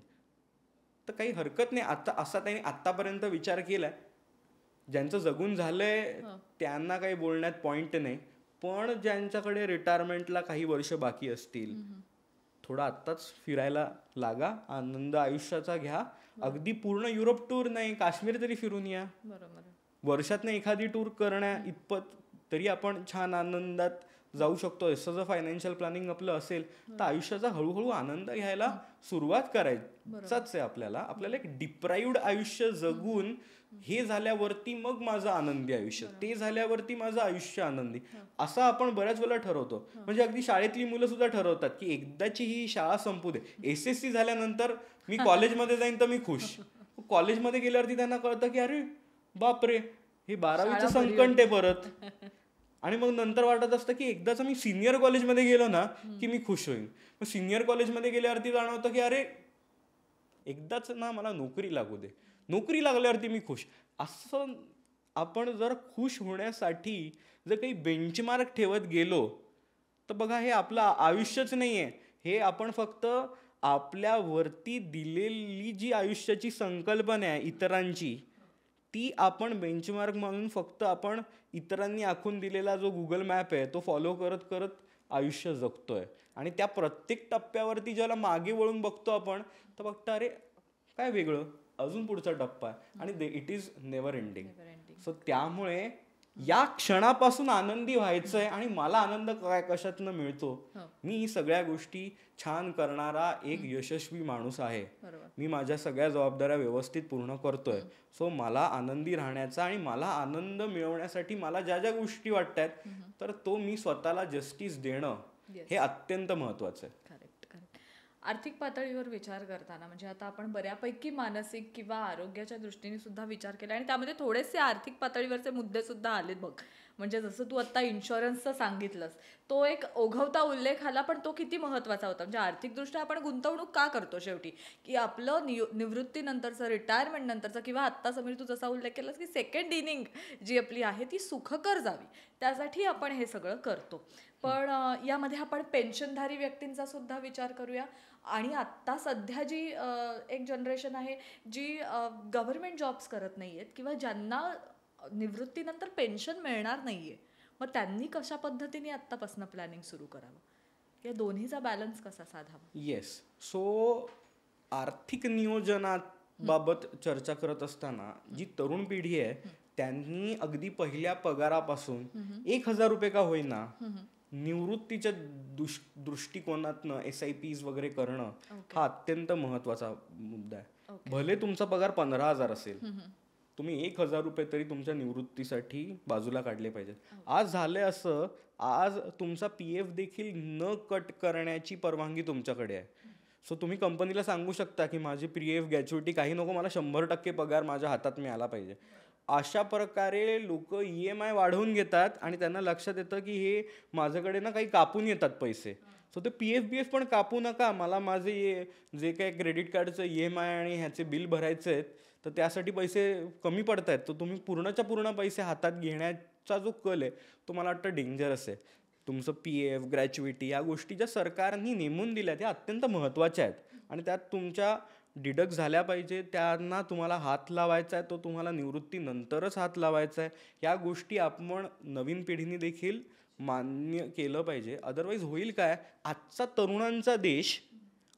तर काही हरकत नाही. आता असा त्यांनी आत्तापर्यंत विचार केलाय, ज्यांचं जगून झालंय त्यांना काही बोलण्यात पॉईंट नाही, पण ज्यांच्याकडे रिटायरमेंटला काही वर्ष बाकी असतील, थोडा आत्ताच फिरायला लागा, आनंद आयुष्याचा घ्या. अगदी पूर्ण युरोप टूर नाही, काश्मीर तरी फिरून या, वर्षातनं एखादी टूर करण्या इतपत तरी आपण छान आनंदात जाऊ शकतो. असं जर फायनान्शियल प्लॅनिंग आपलं असेल तर आयुष्याचा हळूहळू आनंद घ्यायला सुरुवात करायचाच आहे आपल्याला. आपल्याला एक डिप्राइव्ड आयुष्य जगून हे झाल्यावरती मग माझं आनंदी आयुष्य, ते झाल्यावरती माझं आयुष्य आनंदी, असं आपण बऱ्याच वेळेला ठरवतो. म्हणजे अगदी शाळेतली मुलं सुद्धा ठरवतात की एकदाची ही शाळा संपू दे, SSC झाल्यानंतर मी कॉलेजमध्ये जाईन तर मी खुश. कॉलेजमध्ये गेल्यावरती त्यांना कळतं की अरे बापरे, हे 12वीचं संकट आहे परत. आणि मग नंतर वाटत असतं की एकदाच मी सिनियर कॉलेजमध्ये गेलो ना की मी खुश होईन. मग सिनियर कॉलेजमध्ये गेल्यावरती जाणवतं की अरे एकदाच ना मला नोकरी लागू दे, नोकरी लागल्यावरती मी खुश. असं आपण जर खुश होण्यासाठी जर काही बेंचमार्क ठेवत गेलो तर बघा हे आपलं आयुष्यच नाही आहे. हे आपण फक्त आपल्यावरती दिलेली जी आयुष्याची संकल्पना आहे इतरांची, ती आपण बेंचमार्क म्हणून फक्त आपण इतरांनी आखून दिलेला जो गुगल मॅप आहे तो फॉलो करत करत आयुष्य जगतोय. आणि त्या प्रत्येक टप्प्यावरती ज्याला मागे वळून बघतो आपण तर बघतो अरे काय वेगळं, अजून पुढचा टप्पा आहे, आणि it is never ending. So त्यामुळे या क्षणापासून आनंदी व्हायचंय आणि मला आनंद काय कशातनं मिळतो, मी सगळ्या गोष्टी छान करणारा एक यशस्वी माणूस आहे. बरोबर. मी माझ्या सगळ्या जबाबदाऱ्या व्यवस्थित पूर्ण करतोय. सो मला आनंदी राहण्याचा आणि मला आनंद मिळवण्यासाठी मला ज्या ज्या गोष्टी वाटतात तर तो मी स्वतःला जस्टिस देणं हे अत्यंत महत्वाचं आहे. Correct, correct. आर्थिक पातळीवर विचार करताना म्हणजे आता आपण बऱ्यापैकी मानसिक किंवा आरोग्याच्या दृष्टीने सुद्धा विचार केला आणि त्यामध्ये थोडेसे आर्थिक पातळीवरचे मुद्दे सुद्धा आलेत बघ. म्हणजे जसं तू आता इन्शुरन्सचं सांगितलंस, तो एक ओघवता उल्लेख आला, पण तो किती महत्त्वाचा होता. म्हणजे आर्थिकदृष्ट्या आपण गुंतवणूक का करतो शेवटी, की आपलं निवृत्तीनंतरचं, रिटायरमेंट नंतरचं किंवा आत्ता समीर तू जसा उल्लेख केलास की सेकंड इनिंग जी आपली आहे ती सुखकर जावी, त्यासाठी आपण हे सगळं करतो. पण यामध्ये आपण पेन्शनधारी व्यक्तींचा सुद्धा विचार करूया. आणि आत्ता सध्या जी एक जनरेशन आहे जी गव्हर्नमेंट जॉब्स करत नाही आहेत किंवा ज्यांना निवृत्तीनंतर पेन्शन मिळणार नाही आहे, मग त्यांनी कशा पद्धतीने आत्तापासून प्लॅनिंग सुरू करावं, या दोन्हीचा बॅलन्स कसा साधावा? येस. सो आर्थिक नियोजनाबाबत चर्चा करत असताना जी तरुण पिढी आहे त्यांनी अगदी पहिल्या पगारापासून 1,000 रुपये का होईना निवृत्तीच्या दृष्टिकोनातनं SIPs वगैरे करणं हा अत्यंत महत्वाचा मुद्दा आहे. भले तुमचा पगार 15,000 असेल, तुम्ही 1,000 रुपये तरी तुमच्या निवृत्तीसाठी बाजूला काढले पाहिजेत. आज झालंय असं, आज तुमचा PF देखील न कट करण्याची परवानगी तुमच्याकडे आहे. सो तुम्ही कंपनीला सांगू शकता की माझी PF ग्रॅच्युइटी काही नको, मला 100% पगार माझ्या हातात मिळाला पाहिजे. अशा प्रकारे लोक EMI वाढवून घेतात आणि त्यांना लक्षात येतं की हे माझ्याकडे ना काही कापून येतात पैसे. सो ते PF पण कापू नका, मला माझे जे काही क्रेडिट कार्डचं EMI आणि ह्याचे बिल भरायचे आहेत तर त्यासाठी पैसे कमी पडत आहेत, तर तुम्ही पूर्णच्या पूर्ण पैसे हातात घेण्याचा जो कल आहे तो मला वाटतं डेंजरस आहे. तुमचं PF ग्रॅच्युइटी या गोष्टी ज्या सरकारने नेमून दिल्या त्या अत्यंत महत्त्वाच्या आहेत आणि त्यात तुमच्या डिडक्ट झाल्या पाहिजे. त्यांना तुम्हाला हात लावायचा आहे, तो तुम्हाला निवृत्तीनंतरच हात लावायचा आहे. या गोष्टी आपण नवीन पिढीने देखील मान्य केलं पाहिजे. अदरवाईज होईल काय, आजचा तरुणांचा देश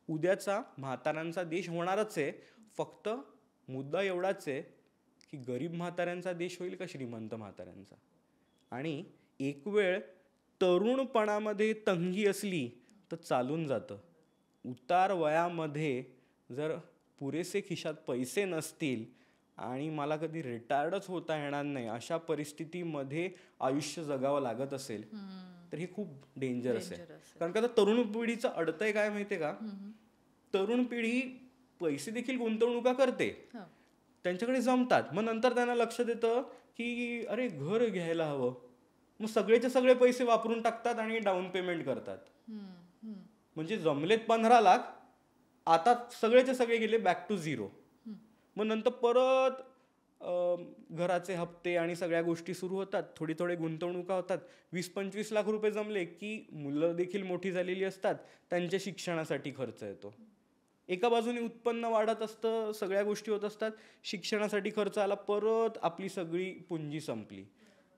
उद्याचा म्हाताऱ्यांचा देश होणारच आहे. फक्त मुद्दा एवढाच आहे की गरीब म्हाताऱ्यांचा देश होईल का श्रीमंत म्हाताऱ्यांचा. आणि एक वेळ तरुणपणामध्ये तंगी असली तर चालून जातं. उतार वयामध्ये जर पुरेसे खिशात पैसे नसतील आणि मला कधी रिटायर्डच होता येणार नाही अशा परिस्थितीमध्ये आयुष्य जगावं लागत असेल तर हे खूप डेंजरस आहे. कारण का तरुण पिढीचं अडतंय काय माहितीये का, तरुण पिढी पैसे देखील गुंतवणुका करते, त्यांच्याकडे जमतात, मग नंतर त्यांना लक्षात येतं की अरे घर घ्यायला हवं, मग सगळेचे सगळे पैसे वापरून टाकतात आणि डाऊन पेमेंट करतात. म्हणजे जमलेत 15 लाख, आता सगळेचे सगळे गेले बॅक टू झिरो. मग नंतर परत घराचे हप्ते आणि सगळ्या गोष्टी सुरू होतात, थोडी गुंतवणुका होतात. 20-25 लाख रुपये जमले की मुलं देखील मोठी झालेली असतात, त्यांच्या शिक्षणासाठी खर्च येतो. एका बाजूने उत्पन्न वाढत असतं, सगळ्या गोष्टी होत असतात, शिक्षणासाठी खर्च आला, परत आपली सगळी पुंजी संपली.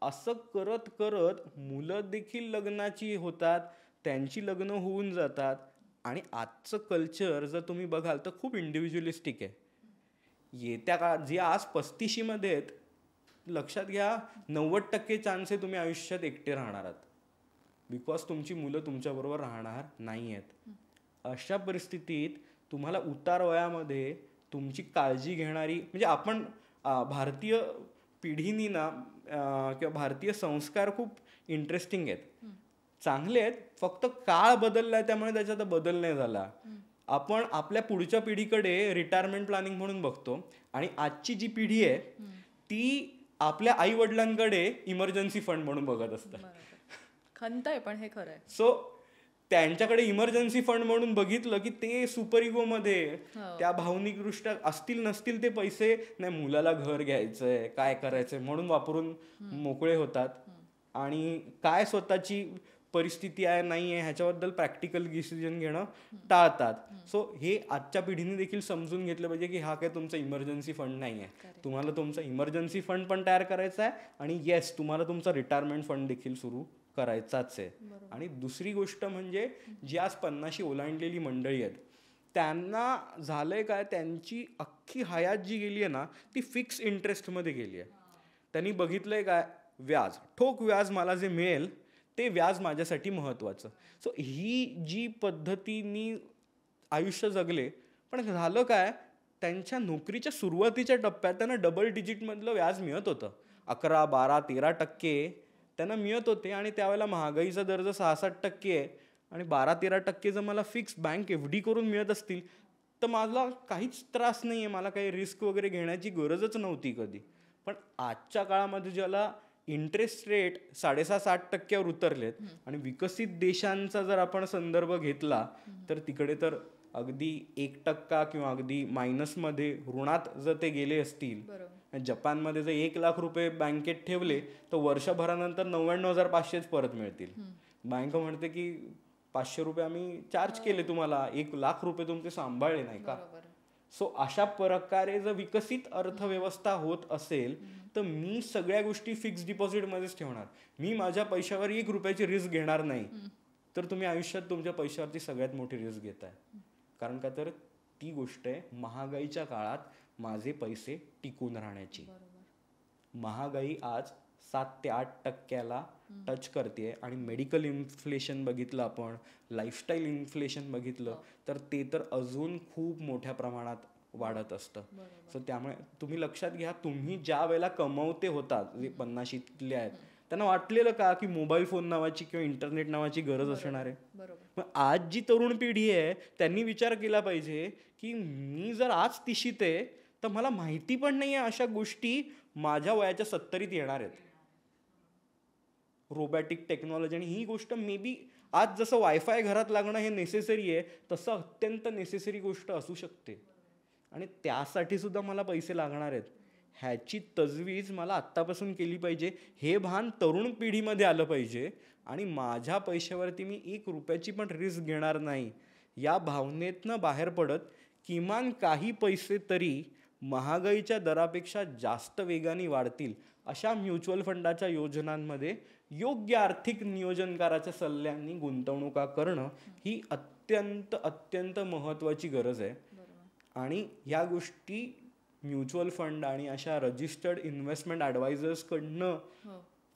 असं करत करत मुलं देखील लग्नाची होतात, त्यांची लग्न होऊन जातात. आणि आजचं कल्चर जर तुम्ही बघाल तर खूप इंडिव्हिज्युअलिस्टिक आहे. येत्या काळात जे आज 35मध्ये आहेत, लक्षात घ्या 90% चान्स आहे तुम्ही आयुष्यात एकटे राहणार आहात, बिकॉज तुमची मुलं तुमच्याबरोबर राहणार नाही आहेत. अशा परिस्थितीत तुम्हाला उतार वयामध्ये तुमची काळजी घेणारी, म्हणजे आपण भारतीय पिढीनी ना किंवा भारतीय संस्कार खूप इंटरेस्टिंग आहेत, चांगले आहेत, फक्त काळ बदललाय त्यामुळे त्याच्यात बदल नाही झाला. आपण आपल्या पुढच्या पिढीकडे रिटायरमेंट प्लॅनिंग म्हणून बघतो आणि आजची जी पिढी आहे ती आपल्या आई वडिलांकडे इमर्जन्सी फंड म्हणून बघत असतात. खंत आहे पण हे खरं आहे. सो त्यांच्याकडे इमर्जन्सी फंड म्हणून बघितलं की ते सुपर इगो मध्ये त्या भावनिकदृष्ट्या असतील नसतील ते पैसे नाही, मुलाला घर घ्यायचंय काय करायचंय म्हणून वापरून मोकळे होतात आणि काय स्वतःची परिस्थिती आहे नाही आहे ह्याच्याबद्दल प्रॅक्टिकल डिसिजन घेणं टाळतात. सो हे आजच्या पिढीने देखील समजून घेतलं पाहिजे की हा काय तुमचा इमर्जन्सी फंड नाही आहे, तुम्हाला तुमचा इमर्जन्सी फंड पण तयार करायचा आहे आणि येस तुम्हाला तुमचा रिटायरमेंट फंड देखील सुरू करायचाच आहे. आणि दुसरी गोष्ट म्हणजे जी आज 50शी ओलांडलेली मंडळी आहेत त्यांना झालंय काय, त्यांची अख्खी हयात जी गेली आहे ना ती फिक्स इंटरेस्टमध्ये गेली आहे. त्यांनी बघितलंय काय, व्याज, ठोक व्याज मला जे मिळेल ते व्याज माझ्यासाठी महत्त्वाचं. सो ही जी पद्धतीने आयुष्य जगले, पण झालं काय, त्यांच्या नोकरीच्या सुरुवातीच्या टप्प्यात त्यांना डबल डिजिटमधलं व्याज मिळत होतं. 11, 12, 13% त्यांना मिळत होते. आणि त्यावेळेला महागाईचा दर जर 6-7% आहे आणि 12-13% जर मला फिक्स बँक FD करून मिळत असतील तर मला काहीच त्रास नाही आहे, मला काही रिस्क वगैरे घेण्याची गरजच नव्हती कधी. पण आजच्या काळामध्ये ज्याला इंटरेस्ट रेट 6.5-7%वर उतरलेत आणि विकसित देशांचा जर आपण संदर्भ घेतला तर तिकडे तर अगदी 1% किंवा अगदी मायनसमध्ये ऋणात जर ते गेले असतील. जपानमध्ये जर 1 लाख रुपये बँकेत ठेवले तर वर्षभरानंतर 99,500च परत मिळतील. बँक म्हणते की 500 रुपये आम्ही चार्ज केले तुम्हाला, 1 लाख रुपये तुमचे सांभाळले नाही का. सो अशा प्रकारे जर विकसित अर्थव्यवस्था होत असेल तर मी सगळ्या गोष्टी फिक्स डिपॉझिटमध्येच ठेवणार. मी माझ्या पैशावर 1 रुपयाची रिस्क घेणार नाही. तर तुम्ही आयुष्यात तुमच्या पैशावरती सगळ्यात मोठी रिस्क घेताय. कारण का तर ती गोष्ट आहे महागाईच्या काळात माझे पैसे टिकून राहण्याची. महागाई आज 7 ते 8% टच करते आणि मेडिकल इन्फ्लेशन बघितलं आपण, लाईफस्टाईल इन्फ्लेशन बघितलं तर ते तर अजून खूप मोठ्या प्रमाणात वाढत असतं. सो त्यामुळे तुम्ही लक्षात घ्या, तुम्ही ज्या वेळेला कमवते होतात जे 50शीतले आहेत त्यांना वाटलेलं का की मोबाईल फोन नावाची किंवा इंटरनेट नावाची गरज असणार आहे. मग आज जी तरुण पिढी आहे त्यांनी विचार केला पाहिजे की मी जर आज 30शीत आहे तर मला माहिती पण नाही आहे अशा गोष्टी माझ्या वयाच्या 70ीत येणार आहेत. रोबॅटिक टेक्नॉलॉजी आणि ही गोष्ट मे बी आज जसं वायफाय घरात लागणं हे नेसेसरी आहे तसं अत्यंत नेसेसरी गोष्ट असू शकते. आणि त्यासाठी सुद्धा मला पैसे लागणार आहेत. ह्याची तजवीज मला आत्तापासून केली पाहिजे. हे भान तरुण पिढीमध्ये आलं पाहिजे. आणि माझ्या पैशावरती मी 1 रुपयाची पण रिस्क घेणार नाही या भावनेतनं बाहेर पडत किमान काही पैसे तरी महागाईच्या दरापेक्षा जास्त वेगाने वाढतील अशा म्युच्युअल फंडाच्या योजनांमध्ये योग्य आर्थिक नियोजनकाराच्या सल्ल्यांनी गुंतवणुका करणं ही अत्यंत अत्यंत महत्त्वाची गरज आहे. आणि ह्या गोष्टी म्युच्युअल फंड आणि अशा रजिस्टर्ड इन्व्हेस्टमेंट ॲडवायझर्सकडनं,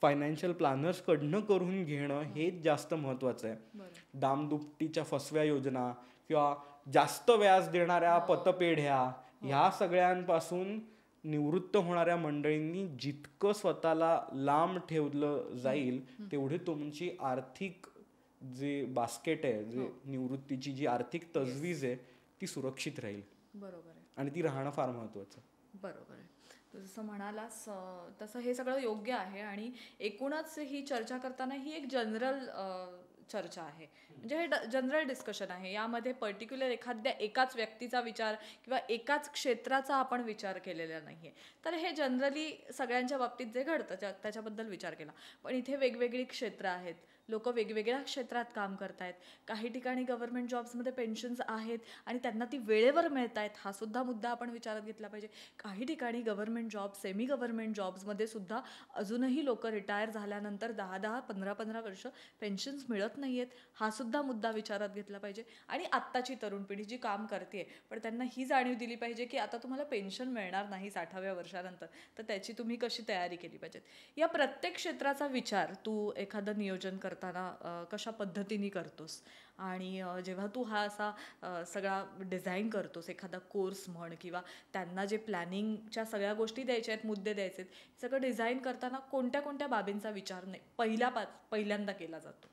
फायनान्शियल प्लॅनर्सकडनं करून घेणं हेच जास्त महत्त्वाचं आहे. दामदुपटीच्या फसव्या योजना किंवा जास्त व्याज देणाऱ्या पतपेढ्या ह्या सगळ्यांपासून निवृत्त होणाऱ्या मंडळींनी जितकं स्वतःला लांब ठेवलं जाईल तेवढी तुमची आर्थिक जे बास्केट आहे, जे निवृत्तीची जी आर्थिक तजवीज आहे ती सुरक्षित राहील. बरोबर आहे. आणि ती राहणं फार महत्त्वाचं. बरोबर आहे. तू जसं म्हणालास तसं हे सगळं योग्य आहे. आणि एकूणच ही चर्चा करताना ही एक जनरल चर्चा आहे, म्हणजे हे जनरल डिस्कशन आहे. यामध्ये पर्टिक्युलर एकाच व्यक्तीचा विचार किंवा एकाच क्षेत्राचा आपण विचार केलेला नाही आहे. तर हे जनरली सगळ्यांच्या बाबतीत जे घडतं त्याच्याबद्दल विचार केला. पण इथे वेगवेगळी क्षेत्र आहेत, लोक वेगवेगळ्या क्षेत्रात काम करत आहेत. काही ठिकाणी गव्हर्नमेंट जॉब्समध्ये पेन्शन्स आहेत आणि त्यांना ती वेळेवर मिळत आहेत, हा सुद्धा मुद्दा आपण विचारात घेतला पाहिजे. काही ठिकाणी गव्हर्नमेंट जॉब, सेमी गव्हर्नमेंट जॉब्समध्ये सुद्धा अजूनही लोक रिटायर झाल्यानंतर 10-10, 15-15 वर्ष पेन्शन्स मिळत नाही आहेत, हा सुद्धा मुद्दा विचारात घेतला पाहिजे. आणि आत्ताची तरुण पिढी जी काम करते पण त्यांना ही जाणीव दिली पाहिजे की आता तुम्हाला पेन्शन मिळणार नाही 60व्या वर्षानंतर, तर त्याची तुम्ही कशी तयारी केली पाहिजेत. या प्रत्येक क्षेत्राचा विचार तू एखादं नियोजन करताना कशा पद्धतीने करतोस. आणि जेव्हा तू हा असा सगळा डिझाईन करतोस, एखादा कोर्स म्हण किंवा त्यांना जे प्लॅनिंगच्या सगळ्या गोष्टी द्यायच्या आहेत, मुद्दे द्यायचे आहेत, सगळं डिझाईन करताना कोणत्या कोणत्या बाबींचा विचार पहिल्यांदा केला जातो.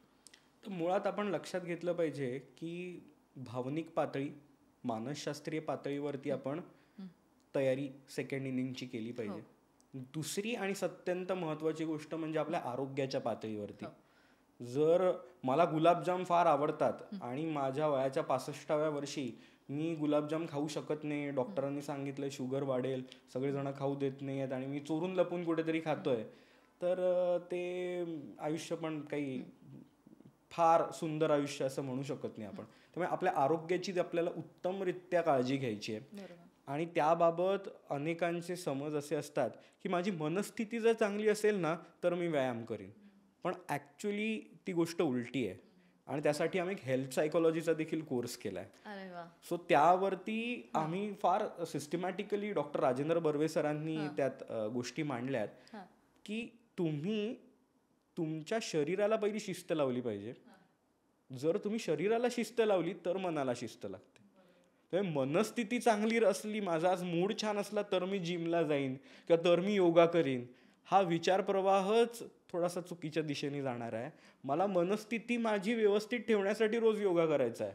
तर मुळात आपण लक्षात घेतलं पाहिजे की भावनिक पातळी, मानसशास्त्रीय पातळीवरती आपण तयारी सेकंड इनिंगची केली पाहिजे. दुसरी आणि अत्यंत महत्त्वाची गोष्ट म्हणजे आपल्या आरोग्याच्या पातळीवरती. जर मला गुलाबजाम फार आवडतात आणि माझ्या वयाच्या 65व्या वर्षी मी गुलाबजाम खाऊ शकत नाही, डॉक्टरांनी सांगितलं शुगर वाढेल, सगळेजण खाऊ देत नाही आहेत आणि मी चोरून लपून कुठेतरी खातोय, तर ते आयुष्य पण काही फार सुंदर आयुष्य असं म्हणू शकत नाही आपण. त्यामुळे आपल्या आरोग्याची आपल्याला उत्तमरित्या काळजी घ्यायची आहे. आणि त्याबाबत अनेकांचे समज असे असतात की माझी मनस्थिती जर चांगली असेल ना तर मी व्यायाम करीन, पण ॲक्च्युली ती गोष्ट उलटी आहे. आणि त्यासाठी आम्ही हेल्थ सायकोलॉजीचा देखील कोर्स केला आहे. सो त्यावरती आम्ही फार सिस्टमॅटिकली डॉक्टर राजेंद्र बर्वे सरांनी त्यात गोष्टी मांडल्यात की तुम्ही तुमच्या शरीराला पहिली शिस्त लावली पाहिजे. जर तुम्ही शरीराला शिस्त लावली तर मनाला शिस्त लागते. तर मनस्थिती चांगली असली, माझा आज मूड छान असला तर मी जिमला जाईन किंवा तर मी योगा करीन, हा विचार प्रवाहच थोडासा चुकीच्या दिशेने जाणार आहे. मला मनस्थिती माझी व्यवस्थित ठेवण्यासाठी रोज योगा करायचा आहे,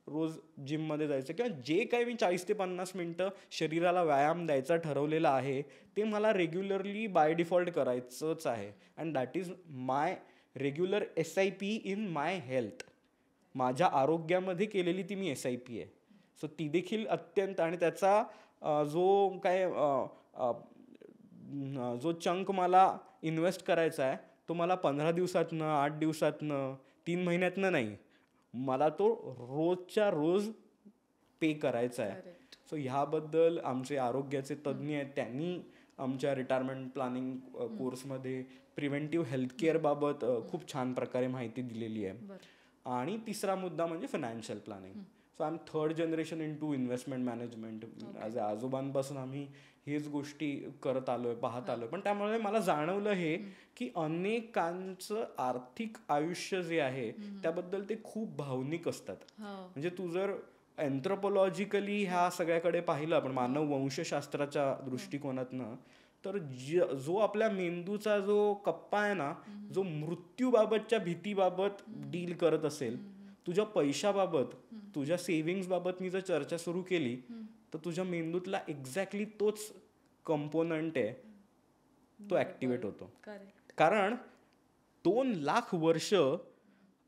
रोज जिममध्ये जायचं, किंवा जे काही मी 40 ते 50 मिनटं शरीराला व्यायाम द्यायचा ठरवलेला आहे ते मला रेग्युलरली बाय डिफॉल्ट करायचंच आहे. And that is my regular SIP in my health. माझ्या आरोग्यामध्ये केलेली ती मी SIP आहे. सो ती देखील अत्यंत, आणि त्याचा जो काय जो चंक मला इन्व्हेस्ट करायचा आहे तो मला 15 दिवसातनं, 8 दिवसातनं, 3 महिन्यातनं नाही, मला तो रोजच्या रोज पे करायचा आहे. सो ह्याबद्दल आमचे आरोग्याचे तज्ज्ञ आहेत, त्यांनी आमच्या रिटायरमेंट प्लॅनिंग कोर्समध्ये प्रिव्हेंटिव्ह हेल्थकेअर बाबत खूप छान प्रकारे माहिती दिलेली आहे. आणि तिसरा मुद्दा म्हणजे financial planning. So I am 3rd generation into investment management. आजोबांपासून आम्ही हेच गोष्टी करत आलोय, पाहत आलोय. पण त्यामुळे मला जाणवलं हे की अनेकांचं आर्थिक आयुष्य जे आहे त्याबद्दल ते खूप भावनिक असतात. म्हणजे तू जर एन्थ्रोपोलॉजिकली ह्या सगळ्याकडे पाहिलं आपण मानव वंशशास्त्राच्या दृष्टिकोनातनं, तर जो आपल्या मेंदूचा जो कप्पा आहे ना, जो मृत्यूबाबतच्या भीतीबाबत डील करत असेल, तुझ्या पैशाबाबत, तुझ्या सेव्हिंग्स बाबत मी जर चर्चा सुरू केली तर तुझ्या मेंदूतला एक्झॅक्टली तोच कंपोनंट आहे, तो ऍक्टिव्हेट होतो. कारण 2 लाख वर्ष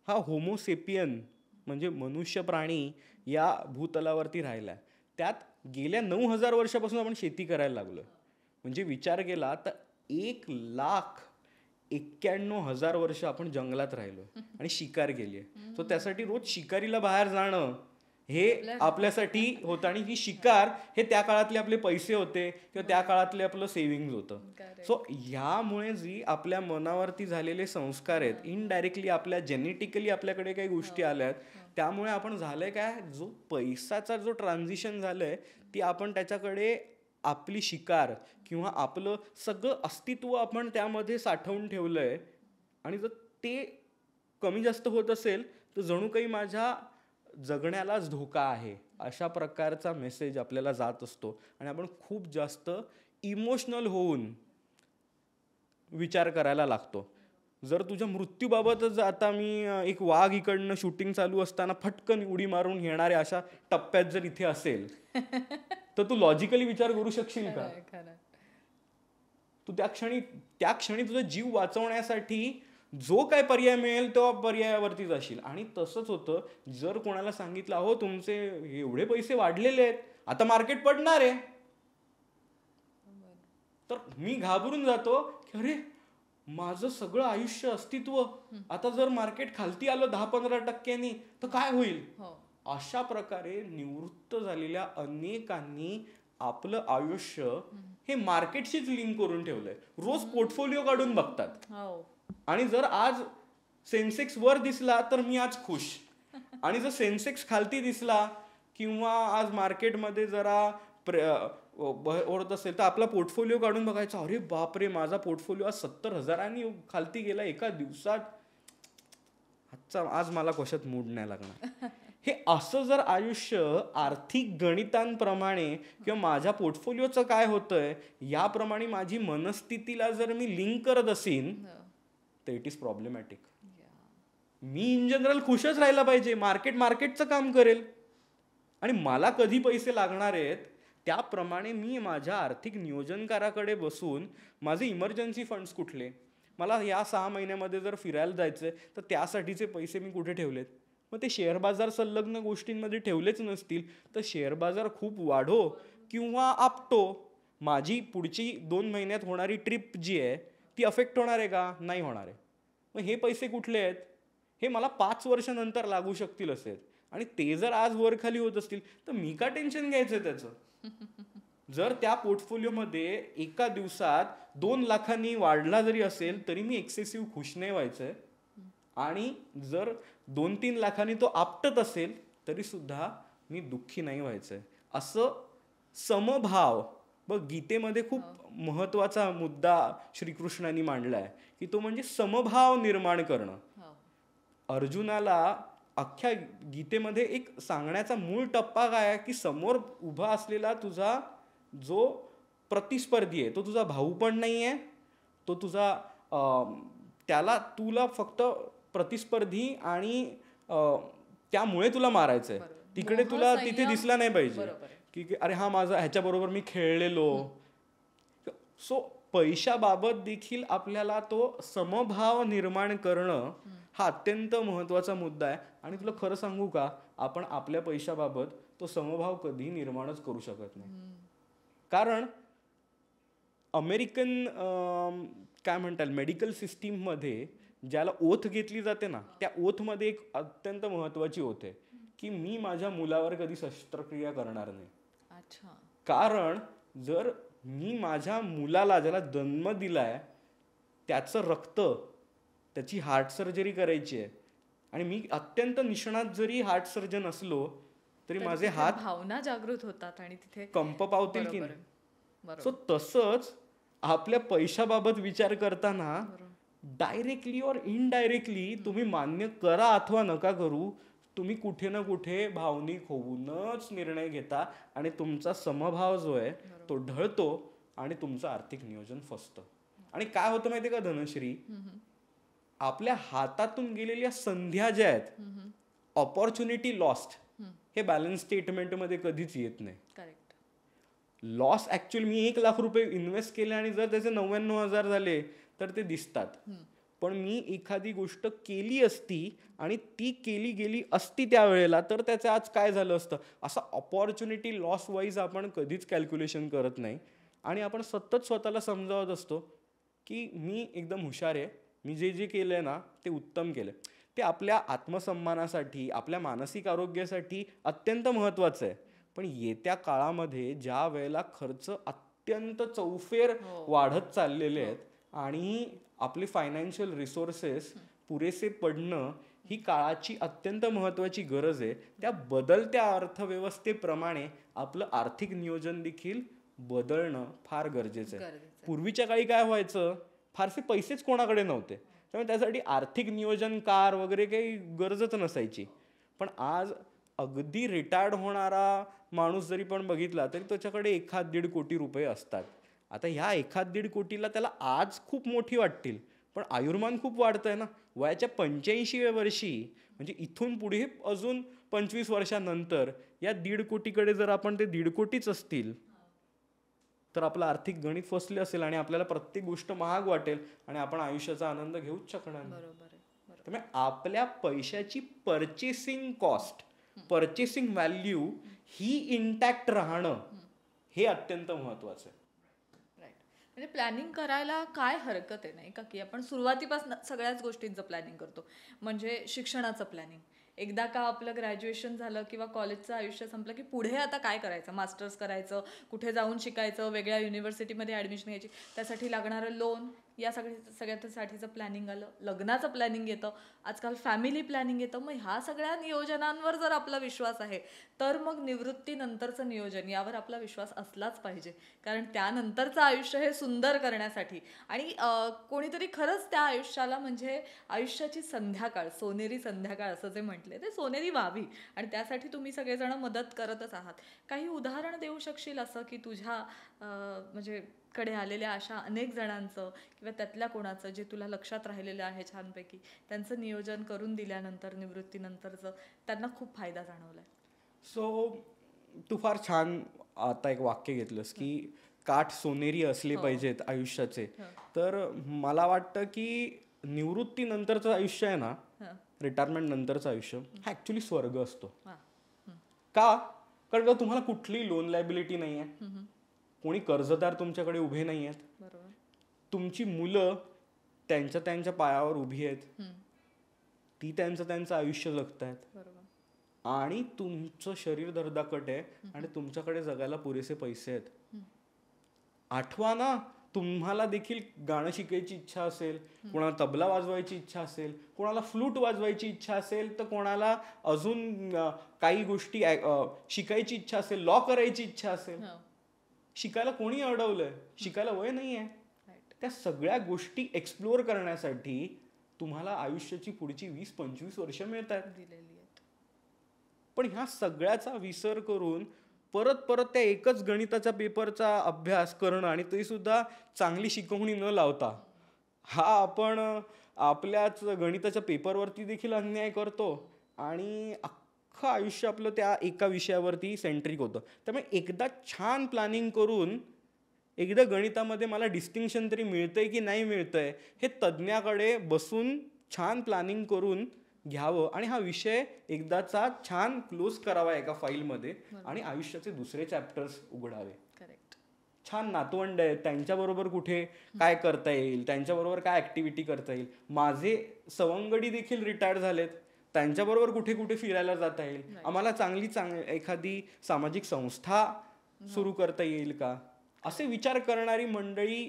हा होमोसेपियन म्हणजे मनुष्य प्राणी या भूतलावरती राहिलाय. त्यात गेल्या 9,000 वर्षापासून आपण शेती करायला लागलो. म्हणजे विचार केला तर 1,91,000 वर्ष आपण जंगलात राहिलो आणि शिकार केली आहे. सो त्यासाठी रोज शिकारीला बाहेर जाणं हे आपल्यासाठी होतं. आणि ही शिकार हे त्या काळातले आपले पैसे होते किंवा त्या काळातले आपलं सेव्हिंग्ज होतं. सो ह्यामुळे जी आपल्या मनावरती झालेले संस्कार आहेत, इनडायरेक्टली आपल्या जेनेटिकली आपल्याकडे काही गोष्टी आल्यात, त्यामुळे आपण झालंय काय, जो पैसाचा जो ट्रान्झिशन झालंय ती आपण त्याच्याकडे आपली शिकार किंवा आपलं सगळं अस्तित्व आपण त्यामध्ये साठवून ठेवलंय. आणि जर ते कमी जास्त होत असेल तर जणू काही माझ्या जगण्यालाच धोका आहे, अशा प्रकारचा मेसेज आपल्याला जात असतो. आणि आपण खूप जास्त इमोशनल होऊन विचार करायला लागतो. जर तुझ्या मृत्यूबाबतच आता मी एक वाघ इकडनं शूटिंग चालू असताना फटकन उडी मारून येणाऱ्या अशा टप्प्यात जर इथे असेल तर तू लॉजिकली विचार करू शकशील का? तू त्या क्षणी तुझा जीव वाचवण्यासाठी जो काय पर्याय मिळेल तो पर्यायावरती जाशील. आणि तसंच होतं, जर कोणाला सांगितलं अहो तुमचे एवढे पैसे वाढलेले आहेत, आता मार्केट पडणार आहे, तर मी घाबरून जातो की अरे माझं सगळं आयुष्य अस्तित्व आता जर मार्केट खालती आलं 10-15% तर काय होईल. अशा प्रकारे निवृत्त झालेल्या अनेकांनी आपलं आयुष्य हे मार्केटशीच लिंक करून ठेवलंय. रोज पोर्टफोलिओ काढून बघतात आणि जर आज सेन्सेक्स वर दिसला तर मी आज खुश, आणि जर सेन्सेक्स खालती दिसला किंवा आज मार्केटमध्ये जरा ओढत असेल तर आपला पोर्टफोलिओ काढून बघायचा, अरे बापरे माझा पोर्टफोलिओ आज 70,000 खालती गेला एका दिवसात, आज मला कशात मूड नाही लागणार. हे असं जर आयुष्य आर्थिक गणितांप्रमाणे किंवा माझ्या पोर्टफोलिओचं काय होतंय याप्रमाणे माझी मनस्थितीला जर मी लिंक करत असेन तर इट इज प्रॉब्लेमॅटिक. मी इन जनरल खुशच राहायला पाहिजे, मार्केटचं काम करेल आणि मला कधी पैसे लागणार आहेत त्याप्रमाणे मी माझ्या आर्थिक नियोजनकाराकडे बसून माझे इमर्जन्सी फंड्स कुठले, मला या 6 महिन्यामध्ये जर फिरायला जायचंय तर त्यासाठीचे पैसे मी कुठे ठेवलेत. मग ते शेअर बाजार संलग्न गोष्टींमध्ये ठेवलेच नसतील तर शेअर बाजार खूप वाढो किंवा आपटो, माझी पुढची 2 महिन्यात होणारी ट्रिप जी आहे ती अफेक्ट होणार आहे का? नाही होणार आहे. मग हे पैसे कुठले आहेत, हे मला 5 वर्षानंतर लागू शकतील असेल, आणि ते जर आज वर खाली होत असतील तर मी का टेन्शन घ्यायचं त्याचं. जर त्या पोर्टफोलिओमध्ये एका दिवसात 2 लाखांनी वाढला जरी असेल तरी मी एक्सेसिव्ह खुश नाही व्हायचंय, आणि जर 2-3 लाखांनी तो आपटत असेल तरी सुद्धा मी दुःखी नाही व्हायचंय. असं समभाव बघ गीतेमध्ये खूप महत्वाचा मुद्दा श्रीकृष्णाने मांडलाय की तो म्हणजे समभाव निर्माण करणं. अर्जुनाला अख्ख्या गीतेमध्ये एक सांगण्याचा मूळ टप्पा काय आहे की समोर उभा असलेला तुझा जो प्रतिस्पर्धी आहे तो तुझा भाऊ पण नाही आहे, तो तुझा त्याला तुला फक्त प्रतिस्पर्धी आणि त्यामुळे तुला मारायचंय. तिकडे तुला तिथे दिसला नाही पाहिजे की अरे हा माझा ह्याच्याबरोबर मी खेळलेलो. सो पैशाबाबत देखील आपल्याला तो समभाव निर्माण करणं हा अत्यंत महत्वाचा मुद्दा आहे. आणि तुला खरं सांगू का, आपण आपल्या पैशाबाबत तो समभाव कधी निर्माणच करू शकत नाही. कारण अमेरिकन काय म्हणतात मेडिकल सिस्टीममध्ये ज्याला ओथ घेतली जाते ना, त्या ओथमध्ये एक अत्यंत महत्वाची ओथ आहे की मी माझ्या मुलावर कधी शस्त्रक्रिया करणार नाही. कारण जर मी माझ्या मुलाला ज्याला जन्म दिलाय त्याचं रक्त, त्याची हार्ट सर्जरी करायची आहे आणि मी अत्यंत निष्णात जरी हार्ट सर्जन असलो तरी माझे हात भावना जागृत होतात आणि तिथे कंप पावतील की नाही. सो तसंच आपल्या पैशाबाबत विचार करताना डायरेक्टली और इनडायरेक्टली तुम्ही मान्य करा अथवा नका करू, तुम्ही कुठे ना कुठे भावनिक होऊनच निर्णय घेता आणि तुमचा समभाव जो आहे तो ढळतो आणि तुमचं आर्थिक नियोजन फसतं. आणि काय होतं माहितीये का धनश्री, आपल्या हातातून गेलेल्या संध्या ज्या आहेत, ऑपॉर्च्युनिटी लॉस्ट, हे बॅलन्स स्टेटमेंट मध्ये कधीच येत नाही. लॉस ऍक्च्युअली मी 1 लाख रुपये इन्व्हेस्ट केले आणि जर त्याचे 99,000 झाले तर ते दिसतात. पण मी एखादी गोष्ट केली असती आणि ती केली गेली असती त्यावेळेला तर त्याचं आज काय झालं असतं, असा ऑपॉर्च्युनिटी लॉस वाईज आपण कधीच कॅल्क्युलेशन करत नाही. आणि आपण सतत स्वतःला समजावत असतो की मी एकदम हुशार आहे, मी जे जे केलंय ना ते उत्तम केलंय. ते आपल्या आत्मसन्मानासाठी, आपल्या मानसिक आरोग्यासाठी अत्यंत महत्वाचं आहे. पण येत्या काळामध्ये ज्या वेळेला खर्च अत्यंत चौफेर वाढत चाललेले आहेत आणि आपले फायनान्शियल रिसोर्सेस पुरेसे पडणं ही काळाची अत्यंत महत्वाची गरज आहे. त्या बदलत्या अर्थव्यवस्थेप्रमाणे आपलं आर्थिक नियोजन देखील बदलणं फार गरजेचं आहे. पूर्वीच्या काळी काय व्हायचं, फारसे पैसेच कोणाकडे नव्हते, त्यामुळे त्यासाठी आर्थिक नियोजनकार वगैरे काही गरजच नसायची. पण आज अगदी रिटायर्ड होणारा माणूस जरी पण बघितला तरी त्याच्याकडे 1-1.5 कोटी रुपये असतात. आता ह्या 1-1.5 कोटीला त्याला आज खूप मोठी वाटतील, पण आयुर्मान खूप वाढतंय ना. वयाच्या 85व्या वर्षी म्हणजे इथून पुढे अजून 25 वर्षानंतर या 1.5 कोटीकडे जर आपण ते 1.5 कोटीच असतील तर आपलं आर्थिक गणित फसले असेल आणि आपल्याला प्रत्येक गोष्ट महाग वाटेल आणि आपण आयुष्याचा आनंद घेऊच शकणार नाही. त्यामुळे आपल्या पैशाची पर्चेसिंग कॉस्ट, पर्चेसिंग व्हॅल्यू ही इंटॅक्ट राहणं हे अत्यंत महत्वाचं आहे. म्हणजे प्लॅनिंग करायला काय हरकत आहे नाही का, की आपण सुरुवातीपासून सगळ्याच गोष्टींचं प्लॅनिंग करतो. म्हणजे शिक्षणाचं प्लॅनिंग, एकदा का आपलं ग्रॅज्युएशन झालं किंवा कॉलेजचं आयुष्य संपलं की पुढे आता काय करायचं, मास्टर्स करायचं, कुठे जाऊन शिकायचं, वेगळ्या युनिव्हर्सिटीमध्ये ॲडमिशन घ्यायची, त्यासाठी लागणारं लोन, या सगळ्यासाठीचं प्लॅनिंग आलं. लग्नाचं प्लॅनिंग येतं, आजकाल फॅमिली प्लॅनिंग येतं. मग ह्या सगळ्या नियोजनांवर जर आपला विश्वास आहे तर मग निवृत्तीनंतरचं नियोजन यावर आपला विश्वास असलाच पाहिजे. कारण त्यानंतरचं आयुष्य हे सुंदर करण्यासाठी आणि कोणीतरी खरंच त्या आयुष्याला म्हणजे आयुष्याची संध्याकाळ, सोनेरी संध्याकाळ असं जे म्हटले ते सोनेरी व्हावी आणि त्यासाठी तुम्ही सगळेजण मदत करतच आहात. काही उदाहरण देऊ शकशील असं की तुझ्या म्हणजे कडे आलेल्या अशा अनेक जणांचं किंवा त्यातल्या कोणाचं जे तुला लक्षात राहिलेलं आहे छानपैकी, त्यांचं नियोजन करून दिल्यानंतर निवृत्तीनंतरचं त्यांना खूप फायदा जाणवलाय? सो तू फार छान आता एक वाक्य घेतलंस की काठ सोनेरी असले पाहिजेत आयुष्याचे. तर मला वाटतं की निवृत्तीनंतरचं आयुष्य आहे ना, रिटायरमेंट नंतरचं आयुष्य हा ऍक्च्युली स्वर्ग असतो. का? कारण का तुम्हाला कुठलीही लोन लायबिलिटी नाही आहे, कोणी कर्जदार तुमच्याकडे उभे नाही आहेत, तुमची मुलं त्यांच्या पायावर उभी आहेत, ती त्यांचं आयुष्य जगतायत आणि तुमचं शरीर धडधाकट आहे आणि तुमच्याकडे जगायला पुरेसे पैसे आहेत. आठवा ना, तुम्हाला देखील गाणं शिकायची इच्छा असेल, कोणाला तबला वाजवायची इच्छा असेल, कोणाला फ्लूट वाजवायची इच्छा असेल, तर कोणाला अजून काही गोष्टी शिकायची इच्छा असेल, लॉ करायची इच्छा असेल. शिकायला कोणी अडवलंय? शिकायला वय नाही आहे. राईट. त्या सगळ्या गोष्टी एक्सप्लोअर करण्यासाठी तुम्हाला आयुष्याची पुढची 20-25 वर्ष मिळत आहेत. दिलेली आहेत. पण ह्या सगळ्याचा विसर करून परत परत त्या एकच गणिताच्या पेपरचा अभ्यास करणं आणि ते सुद्धा चांगली शिकवणी न लावता, हा आपण आपल्याच गणिताच्या पेपरवरती देखील अन्याय करतो आणि अख्खं आयुष्य आपलं त्या एका विषयावरती सेंट्रिक होतं. त्यामुळे एकदा छान प्लॅनिंग करून एकदा गणितामध्ये मला डिस्टिंक्शन तरी मिळतंय की नाही मिळतंय हे तज्ज्ञाकडे बसून छान प्लॅनिंग करून घ्यावं आणि हा विषय एकदाचा छान क्लोज करावा एका फाईलमध्ये आणि आयुष्याचे दुसरे चॅप्टर्स उघडावे. करेक्ट. छान नातवंड आहेत, त्यांच्याबरोबर कुठे काय करता येईल, त्यांच्याबरोबर काय ॲक्टिव्हिटी करता येईल. माझे सवंगडी देखील रिटायर्ड झालेत, त्यांच्याबरोबर कुठे कुठे फिरायला जाता येईल. आम्हाला चांगली एखादी सामाजिक संस्था सुरू करता येईल का, असे विचार करणारी मंडळी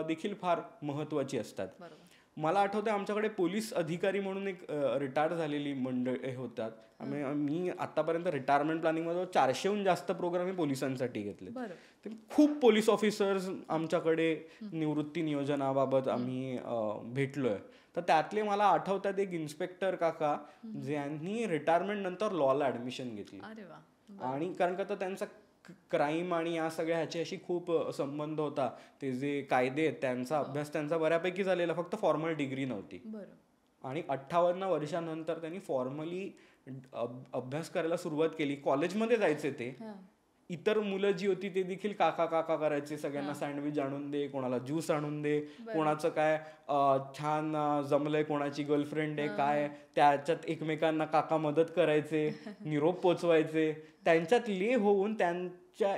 देखील फार महत्त्वाची असतात. बरोबर. मला आठवतं आमच्याकडे पोलीस अधिकारी म्हणून एक रिटायर झालेली मंडळी होतात. मी आतापर्यंत रिटायरमेंट प्लॅनिंगमध्ये 400हून जास्त प्रोग्राम हे पोलिसांसाठी घेतले. बरं. तर खूप पोलीस ऑफिसर्स आमच्याकडे निवृत्ती नियोजनाबाबत आम्ही भेटलोय. तर त्यातले मला आठवतात एक इन्स्पेक्टर काका ज्यांनी रिटायरमेंट नंतर लॉला ऍडमिशन घेतली. अरे वा. आणि कारण का तर त्यांचा क्राईम आणि या सगळ्या ह्याच्याशी खूप संबंध होता. ते जे कायदे आहेत त्यांचा अभ्यास त्यांचा बऱ्यापैकी झालेला, फक्त फॉर्मल डिग्री नव्हती. बरं. आणि 58 वर्षानंतर त्यांनी फॉर्मली अभ्यास करायला सुरुवात केली. कॉलेजमध्ये जायचे ते. इतर मुलं जी होती ते देखील काका काका करायचे, सगळ्यांना सँडविच आणून दे, कोणाला ज्यूस आणून दे, कोणाचं काय छान जमलंय, कोणाची गर्लफ्रेंड आहे काय, त्याच्यात एकमेकांना काका मदत करायचे, निरोप पोचवायचे. त्यांच्यात ले होऊन त्यांच्या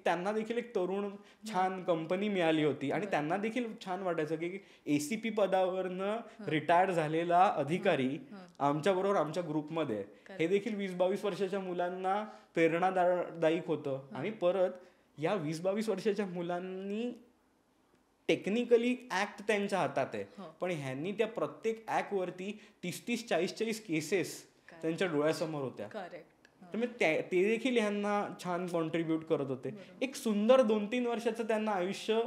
त्यांना देखील एक तरुण छान कंपनी मिळाली होती आणि त्यांना देखील छान वाटायचं की ACP पदावरनं रिटायर्ड झालेला अधिकारी आमच्याबरोबर आमच्या ग्रुपमध्ये. हे देखील 20-22 वर्षाच्या मुलांना प्रेरणादायक होतं. आणि परत या 20-22 वर्षाच्या मुलांनी टेक्निकली ऍक्ट त्यांच्या हातात आहे, पण ह्यांनी त्या प्रत्येक ऍक्ट वरती 30-30, 40-40 केसेस त्यांच्या डोळ्यासमोर होत्या. त्यामुळे ते देखील ह्यांना छान कॉन्ट्रीब्युट करत होते. एक सुंदर 2-3 वर्षाचं त्यांना आयुष्य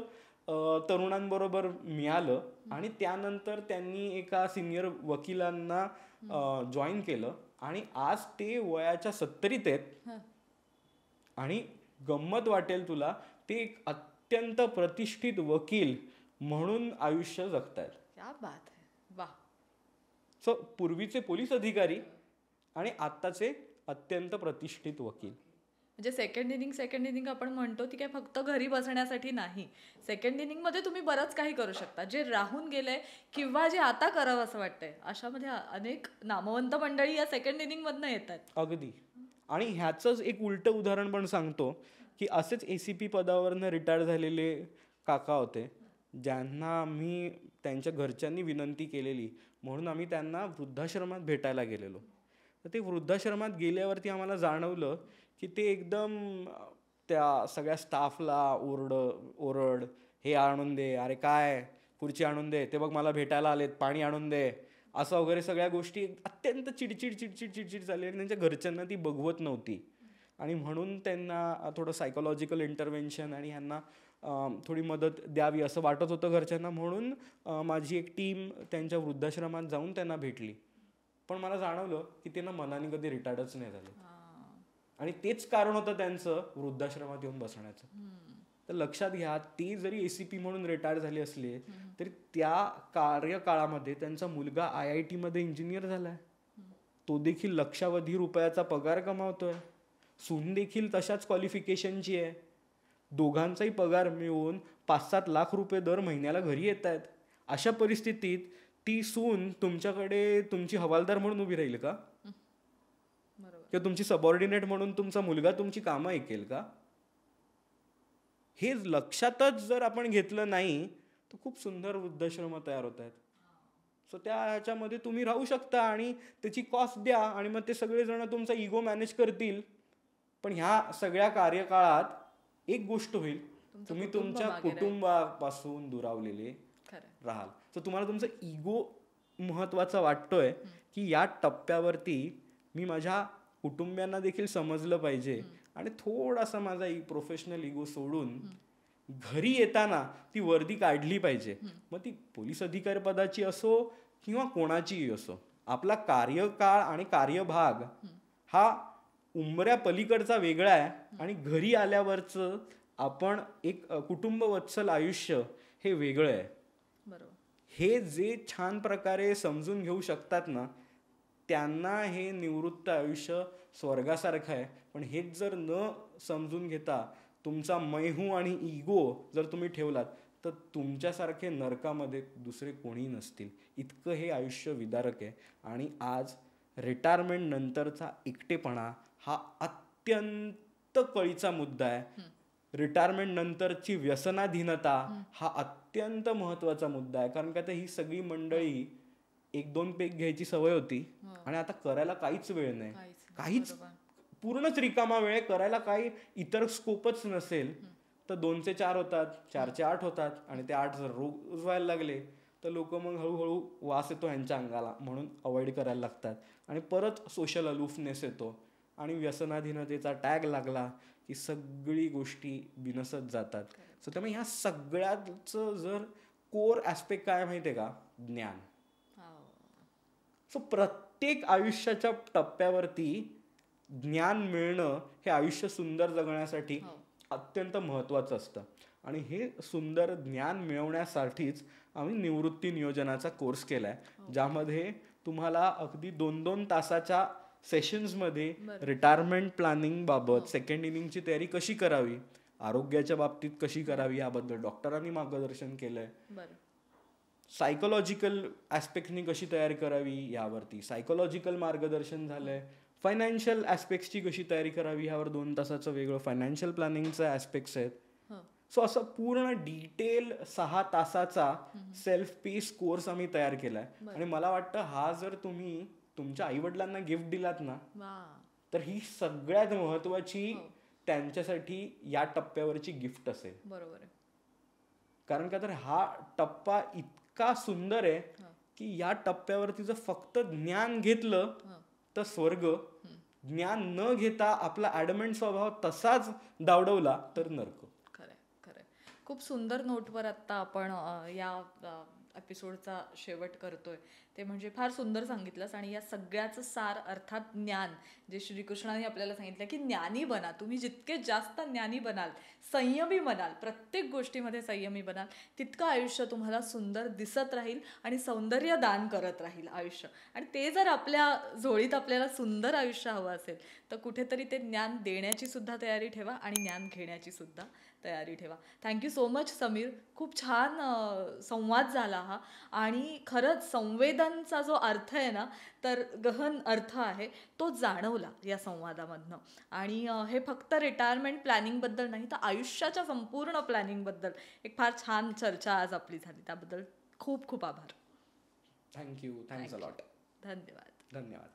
तरुणांबरोबर मिळालं आणि त्यानंतर त्यांनी एका सिनियर वकिलांना जॉईन केलं आणि आज ते वयाच्या 70s आहेत. आणि गंमत वाटेल तुला, ते एक अत्यंत प्रतिष्ठित वकील म्हणून आयुष्य जगतायत. क्या बात है. वा. सो पूर्वीचे पोलीस अधिकारी आणि आत्ताचे अत्यंत प्रतिष्ठित वकील. म्हणजे सेकंड इनिंग आपण म्हणतो ती काय फक्त घरी बसण्यासाठी नाही. सेकंड इनिंग मध्ये तुम्ही बरंच काही करू शकता, जे राहून गेलंय किंवा जे आता करावं असं वाटतंय. अशामध्ये अनेक नामवंत मंडळी या सेकंड इनिंग मधनं येतात. अगदी. आणि ह्याचंच एक उलटं उदाहरण पण सांगतो की असेच ACP पदावरनं रिटायर झालेले काका होते, ज्यांना मी त्यांच्या घरच्यांनी विनंती केलेली म्हणून आम्ही त्यांना वृद्धाश्रमात भेटायला गेलेलो. तर ते वृद्धाश्रमात गेल्यावरती आम्हाला जाणवलं की ते एकदम त्या सगळ्या स्टाफला ओरड, हे आणून दे, अरे काय खुर्ची आणून दे, ते बघ मला भेटायला आलेत, पाणी आणून दे, असं वगैरे सगळ्या गोष्टी अत्यंत चिडचिड झाली आणि त्यांच्या घरच्यांना ती बघवत नव्हती. आणि म्हणून त्यांना थोडं सायकोलॉजिकल इंटरव्हेन्शन आणि ह्यांना थोडी मदत द्यावी असं वाटत होतं घरच्यांना. म्हणून माझी एक टीम त्यांच्या वृद्धाश्रमात जाऊन त्यांना भेटली. पण मला जाणवलं की त्यांना मनाने कधी रिटायर्डच नाही झाले आणि तेच कारण होतं त्यांचं वृद्धाश्रमात येऊन बसण्याचं. तर लक्षात घ्या, ते जरी ACP म्हणून रिटायर झाले असले तरी त्या कार्यकाळामध्ये त्यांचा मुलगा IIT मध्ये इंजिनियर झालाय, तो देखील लक्षावधी रुपयाचा पगार कमावतोय, सून देखील तशाच क्वालिफिकेशनची आहे, दोघांचाही पगार मिळून 5-7 लाख रुपये दर महिन्याला घरी येत आहेत. अशा परिस्थितीत ती सून तुमच्याकडे तुमची हवालदार म्हणून उभी राहील का, किंवा तुमची सबऑर्डिनेट म्हणून तुमचा मुलगा तुमची कामं ऐकेल का? हे लक्षातच जर आपण घेतलं नाही तर खूप सुंदर वृद्धाश्रम तयार होत आहेत. सो त्या ह्याच्यामध्ये तुम्ही राहू शकता आणि त्याची कॉस्ट द्या आणि मग ते सगळेजण तुमचा इगो मॅनेज करतील. पण ह्या सगळ्या कार्यकाळात एक गोष्ट होईल, तुम्ही तुमच्या कुटुंबापासून दुरावलेले राहाल. तर तुम्हाला तुमचा इगो महत्वाचा वाटतोय की या टप्प्यावरती मी माझ्या कुटुंबियांना देखील समजलं पाहिजे आणि थोडासा माझा प्रोफेशनल इगो सोडून घरी येताना ती वर्दी काढली पाहिजे. मग ती पोलीस अधिकारी पदाची असो किंवा कोणाचीही असो. आपला कार्यकाळ आणि कार्यभाग हा उंबऱ्या पलीकडचा वेगळा आहे आणि घरी आल्यावरचं आपण एक कुटुंबवत्सल आयुष्य हे वेगळं आहे. बरोबर. हे जे छान प्रकारे समजून घेऊ शकतात ना, त्यांना हे निवृत्त आयुष्य स्वर्गासारखं आहे. पण हेच जर न समजून घेता तुमचा मैहू आणि इगो जर तुम्ही ठेवलात तर तुमच्यासारखे नरकामध्ये दुसरे कोणी नसतील. इतकं हे आयुष्य विदारक आहे. आणि आज रिटायरमेंट नंतरचा एकटेपणा हा अत्यंत कळीचा मुद्दा आहे. रिटायरमेंट नंतरची व्यसनाधीनता हा अत्यंत महत्वाचा मुद्दा आहे. कारण का ही सगळी मंडळी 1-2 पेग घ्यायची सवय होती आणि आता करायला काहीच वेळ नाही. काहीच पूर्णच रिकामा वेळ करायला काही इतर स्कोपच नसेल तर 2चे 4 होतात, 4चे 8 होतात आणि ते 8 जर रोज व्हायला लागले तर लोक मग हळूहळू वास येतो ह्यांच्या अंगाला म्हणून अवॉइड करायला लागतात आणि परत सोशल अलुफनेस येतो आणि व्यसनाधीनतेचा टॅग लागला की सगळी गोष्टी बिनसत जातात. सो त्यामुळे ह्या सगळ्याचं जर कोर ॲस्पेक्ट काय माहिती आहे का, ज्ञान. सो प्रत्येक आयुष्याच्या टप्प्यावरती ज्ञान मिळणं हे आयुष्य सुंदर जगण्यासाठी अत्यंत महत्त्वाचं असतं. आणि हे सुंदर ज्ञान मिळवण्यासाठीच आम्ही निवृत्ती नियोजनाचा कोर्स केला आहे, ज्यामध्ये तुम्हाला अगदी 2-2 तासाच्या सेशन्समध्ये रिटायरमेंट प्लॅनिंग बाबत, सेकंड इनिंगची तयारी कशी करावी, आरोग्याच्या बाबतीत कशी करावी याबद्दल डॉक्टरांनी मार्गदर्शन केलंय. सायकोलॉजिकल ॲस्पेक्टनी कशी तयारी करावी यावरती सायकोलॉजिकल मार्गदर्शन झालंय. फायनान्शियल ॲस्पेक्ट्सची कशी तयारी करावी ह्यावर 2 तासाचं वेगळं फायनान्शियल प्लॅनिंगचं ॲस्पेक्ट्स आहेत. सो असं पूर्ण डिटेल 6 तासाचा सेल्फ पेस कोर्स आम्ही तयार केलाय. आणि मला वाटतं हा जर तुम्ही तुमच्या आईवडिलांना गिफ्ट दिलात ना तर ही सगळ्यात महत्वाची त्यांच्यासाठी या टप्प्यावरची गिफ्ट असेल. बरोबर. कारण का तर हा टप्पा इतका सुंदर आहे की या टप्प्यावरती जर फक्त ज्ञान घेतलं तर स्वर्ग, ज्ञान न घेता आपला ॲडमेंट स्वभाव तसाच दावडवला तर नरक. खरंय. खूप सुंदर नोटवर आत्ता आपण या एपिसोडचा शेवट करतोय. ते म्हणजे फार सुंदर सांगितलंस. आणि या सगळ्याचं सार अर्थात ज्ञान, जे श्रीकृष्णाने आपल्याला सांगितलं की ज्ञानी बना. तुम्ही जितके जास्त ज्ञानी बनाल, संयमी बनाल, प्रत्येक गोष्टीमध्ये संयमी बनाल, तितकं आयुष्य तुम्हाला सुंदर दिसत राहील आणि सौंदर्य दान करत राहील आयुष्य. आणि ते जर आपल्या झोळीत आपल्याला सुंदर आयुष्य हवं असेल तर कुठेतरी ते ज्ञान देण्याची सुद्धा तयारी ठेवा आणि ज्ञान घेण्याची सुद्धा तयारी ठेवा. Thank you so much Sameer. खूप छान संवाद झाला हा. आणि खरंच संवेदनचा जो अर्थ आहे ना, तर गहन अर्थ आहे तो जाणवला या संवादामधनं. आणि हे फक्त रिटायरमेंट प्लॅनिंगबद्दल नाही तर आयुष्याच्या संपूर्ण प्लॅनिंगबद्दल एक फार छान चर्चा आज आपली झाली. त्याबद्दल खूप खूप आभार. थँक्यू. Thanks a lot. धन्यवाद. धन्यवाद.